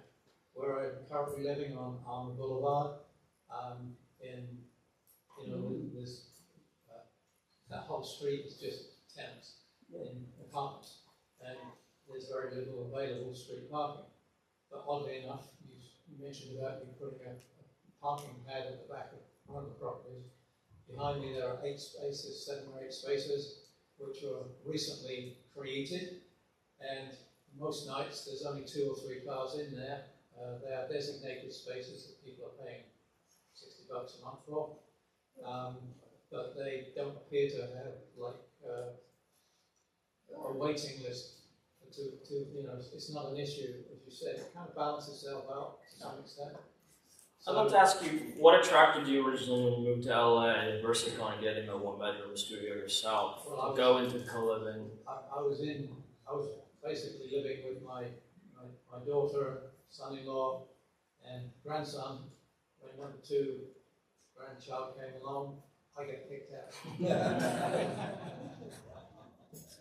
Where I'm currently living on the boulevard, there's that whole street is just tenants in apartments, and there's very little available street parking. But oddly enough, you mentioned about you putting a parking pad at the back of one of the properties. Behind me there are 8 spaces, 7 or 8 spaces, which were recently created, and most nights there's only 2 or 3 cars in there. They are designated spaces that people are paying $60 a month for, but they don't appear to have like a waiting list it's not an issue, as you said. It kind of balances itself out to some extent. I'd love to ask you, what attracted you originally when you moved to LA versus kind of getting a 1-bedroom studio yourself? Well, go into co-living. I was basically living with my daughter, son-in-law, and grandson. When number 2 grandchild came along, I got kicked out.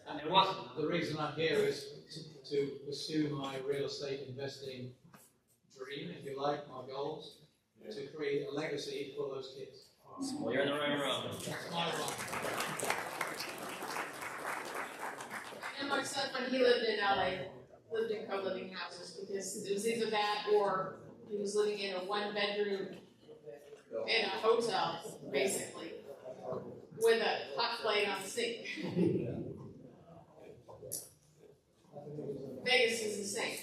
And the reason I'm here is to pursue my real estate investing dream, if you like, my goals, to create a legacy for those kids. Well, you're in the right room. That's my one. And my son, when he lived in LA, lived in co-living houses because it was either that or he was living in a 1-bedroom in a hotel, basically, with a hot plate on the sink. Vegas is the same.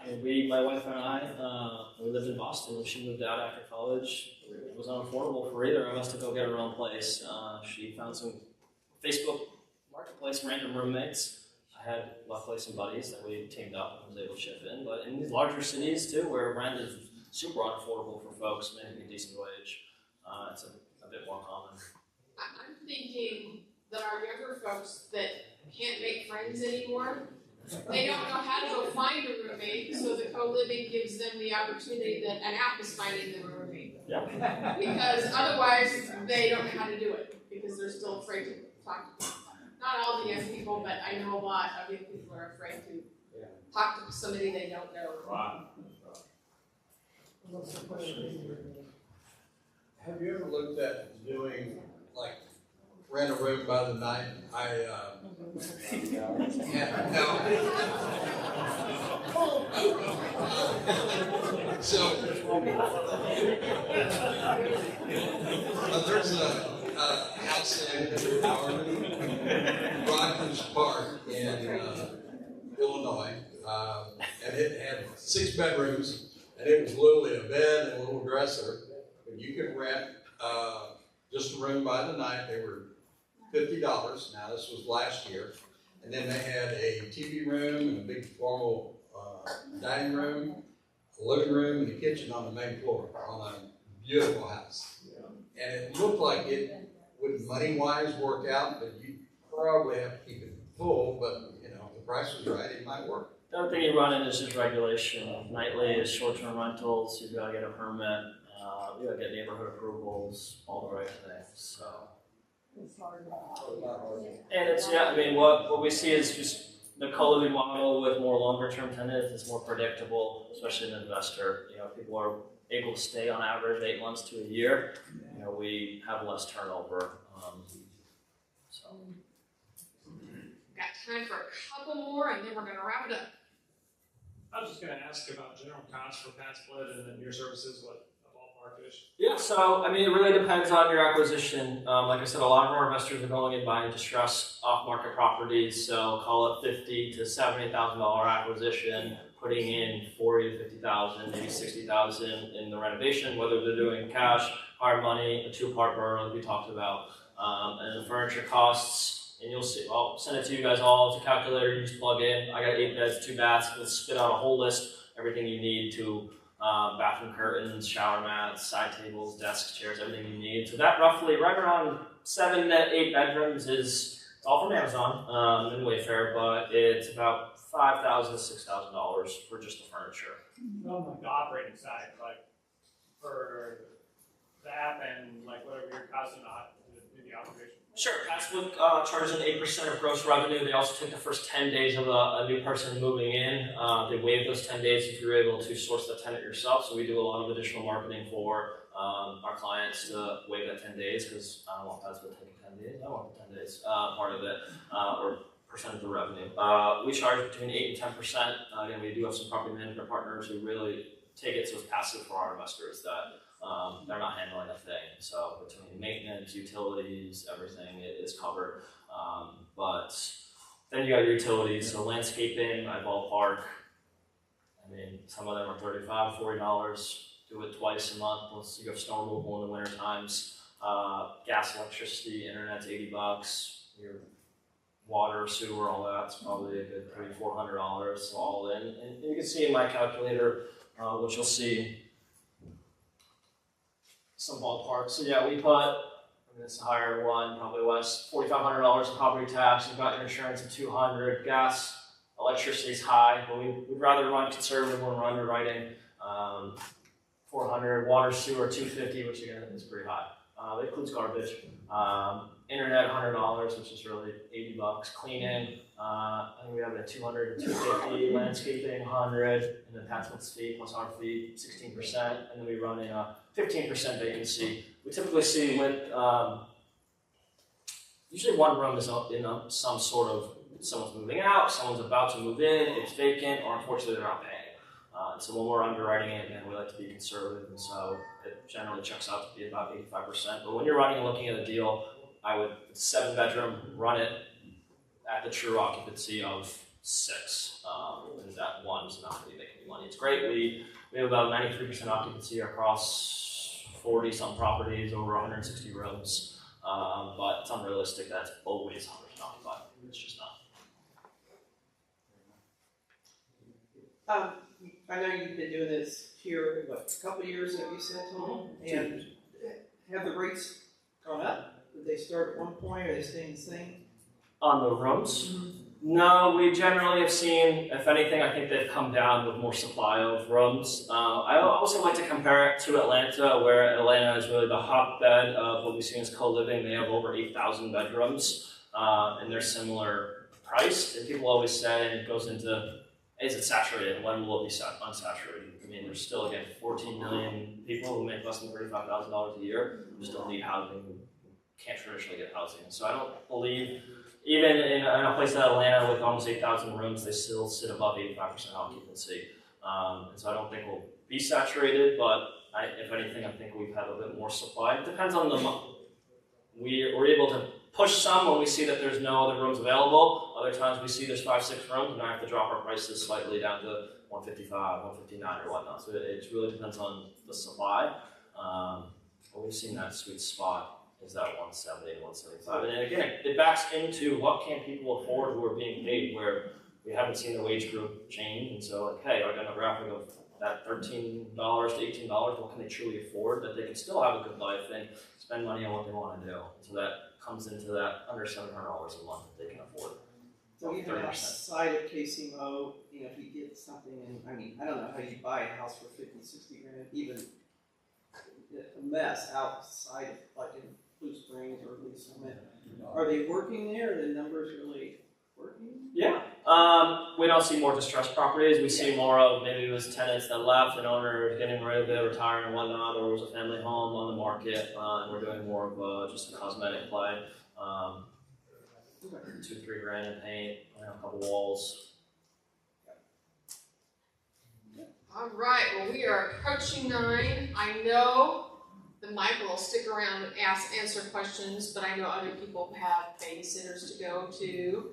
I mean, my wife and I, we lived in Boston when she moved out after college. It was unaffordable for either of us to go get her own place. She found some Facebook marketplace random roommates. I had luckily some buddies that we teamed up and was able to chip in. But in these larger cities too, where rent is super unaffordable for folks making a decent wage, it's a bit more common. I'm thinking that our younger folks that can't make friends anymore, they don't know how to go find a roommate, so the co-living gives them the opportunity that an app is finding them a roommate. Yeah. Because otherwise, they don't know how to do it, because they're still afraid to talk to people. Not all the young people, but I know a lot of young people are afraid to talk to somebody they don't know. Wow. Have you ever looked at doing, like, rent a room by the night? So, there's a house in Rogers Park in Illinois, and it had 6 bedrooms, and it was literally a bed and a little dresser. But you could rent just a room by the night. They were $50. Now this was last year, and then they had a TV room and a big formal dining room, a living room, and a kitchen on the main floor on a beautiful house. And it looked like it would money-wise work out, but you probably have to keep it full. But if the price was right, it might work. The other thing you run into is just regulation. Nightly is short-term rentals. You've got to get a permit. You got to get neighborhood approvals, all the right things. So. It's hard. And it's what we see is just the co-living model with more longer-term tenants is more predictable, especially an investor. People are able to stay on average 8 months to a year. We have less turnover. Got time for a couple more, and then we're going to wrap it up. I was just going to ask about general costs for PadSplit and then your services, what the ballpark is. Yeah, so it really depends on your acquisition. Like I said, a lot of our investors are going and buying distressed off-market properties, so call it $50,000 to $70,000 acquisition, putting in $40,000 to $50,000, maybe $60,000 in the renovation, whether they're doing cash, hard money, a 2-part burn like we talked about, and the furniture costs. And you'll see, I'll send it to you guys all. It's a calculator you just plug in. I got 8 beds, 2 baths. It'll spit out a whole list, everything you need to bathroom curtains, shower mats, side tables, desks, chairs, everything you need. So that roughly right around 7 to 8 bedrooms is it's all from Amazon and Wayfair, but it's about $5,000 to $6,000 for just the furniture. On like the operating side, like for the app and like whatever your costs or not to do the operation. Sure, PadSplit charges an 8% of gross revenue. They also take the first 10 days of a new person moving in. They waive those 10 days if you're able to source the tenant yourself. So we do a lot of additional marketing for our clients to waive that 10 days because I don't want PadSplit taking 10 days. I want the 10 days part of it or percent of the revenue. We charge between 8 and 10%. Again, we do have some property management partners who really take it so it's passive for our investors that they're not handling a thing. So between maintenance, utilities, everything is covered. But then you got your utilities, so landscaping, I ballpark. I mean, some of them are $35, $40. Do it twice a month unless you have snow removal in the winter times. Gas, electricity, internet's $80. Your water, sewer, all that's probably a good $300, $400 all in. And you can see in my calculator, which you'll see some ballpark. So yeah, we put, I mean, it's a higher one, probably less, $4,500 in property tax. You've got your insurance at $200. Gas, electricity is high, but we'd rather run conservative when we're underwriting. $400. Water, sewer, $250, which again is pretty high. It includes garbage. Internet, $100, which is really $80. Cleaning, I think we have a $200 to $250. Landscaping, $100, and then PadSplit's fee plus our fee, 16%, and then we run in a 15% vacancy. We typically see with usually one room is in some sort of someone's moving out, someone's about to move in, it's vacant, or unfortunately they're not paying. So when we're underwriting it, again, we like to be conservative, and so it generally checks out to be about 85%. But when you're running and looking at a deal, I would 7-bedroom run it at the true occupancy of 6, and that one's not really making any money. It's great. We have about 93% occupancy across 40-some properties, over 160 rooms, but it's unrealistic that it's always 100% occupied. It's just not. I know you've been doing this here, what, a couple of years, have you said, Tom? And have the rates gone up? Did they start at one point, or are they staying the same? On the rooms? No, we generally have seen, if anything, I think they've come down with more supply of rooms. I also like to compare it to Atlanta, where Atlanta is really the hotbed of what we see as co-living. They have over 8,000 bedrooms, and they're similar priced. And people always say, and it goes into, is it saturated, and when will it be unsaturated? I mean, there's still, again, 14 million people who make less than $35,000 a year who still need housing, who can't traditionally get housing. So I don't believe, even in a place like Atlanta with almost 8,000 rooms, they still sit above 85% occupancy. And so I don't think we'll be saturated, but if anything, I think we've had a bit more supply. It depends on the month. We're able to push some when we see that there's no other rooms available. Other times we see there's 5, 6 rooms, and I have to drop our prices slightly down to 155, 159 or whatnot. So it really depends on the supply. But we've seen that sweet spot is that 170 and 175. And then again, it backs into what can people afford who are being paid, where we haven't seen the wage group change. And so like, hey, our demographic of that $13 to $18, what can they truly afford that they can still have a good life and spend money on what they want to do. So that comes into that under $700 a month that they can afford. So even outside of KCMO, you know, if you get something in, I mean, I don't know how you buy a house for 50, 60 grand, even a mess outside of, like in Blue Springs or Blue Summit. Are they working there? Are the numbers really working? Yeah. We don't see more distressed properties. We see more of maybe it was tenants that left, an owner getting rid of it, retiring and whatnot, or it was a family home on the market, and we're doing more of just a cosmetic play. 2 to 3 grand in paint, a couple walls. All right, well, we are approaching 9. I know that Michael will stick around and answer questions, but I know other people have babysitters to go to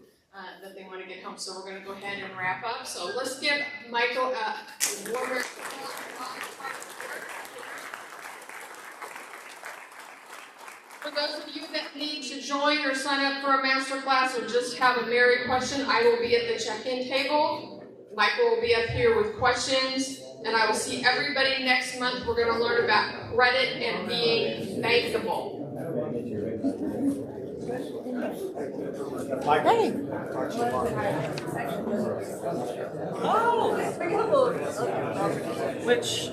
that they want to get home, so we're going to go ahead and wrap up. So let's give Michael a warm round of applause. For those of you that need to join or sign up for a master class or just have a MAREI question, I will be at the check-in table. Michael will be up here with questions, and I will see everybody next month. We're going to learn about credit and being bankable. Hey. Oh, which?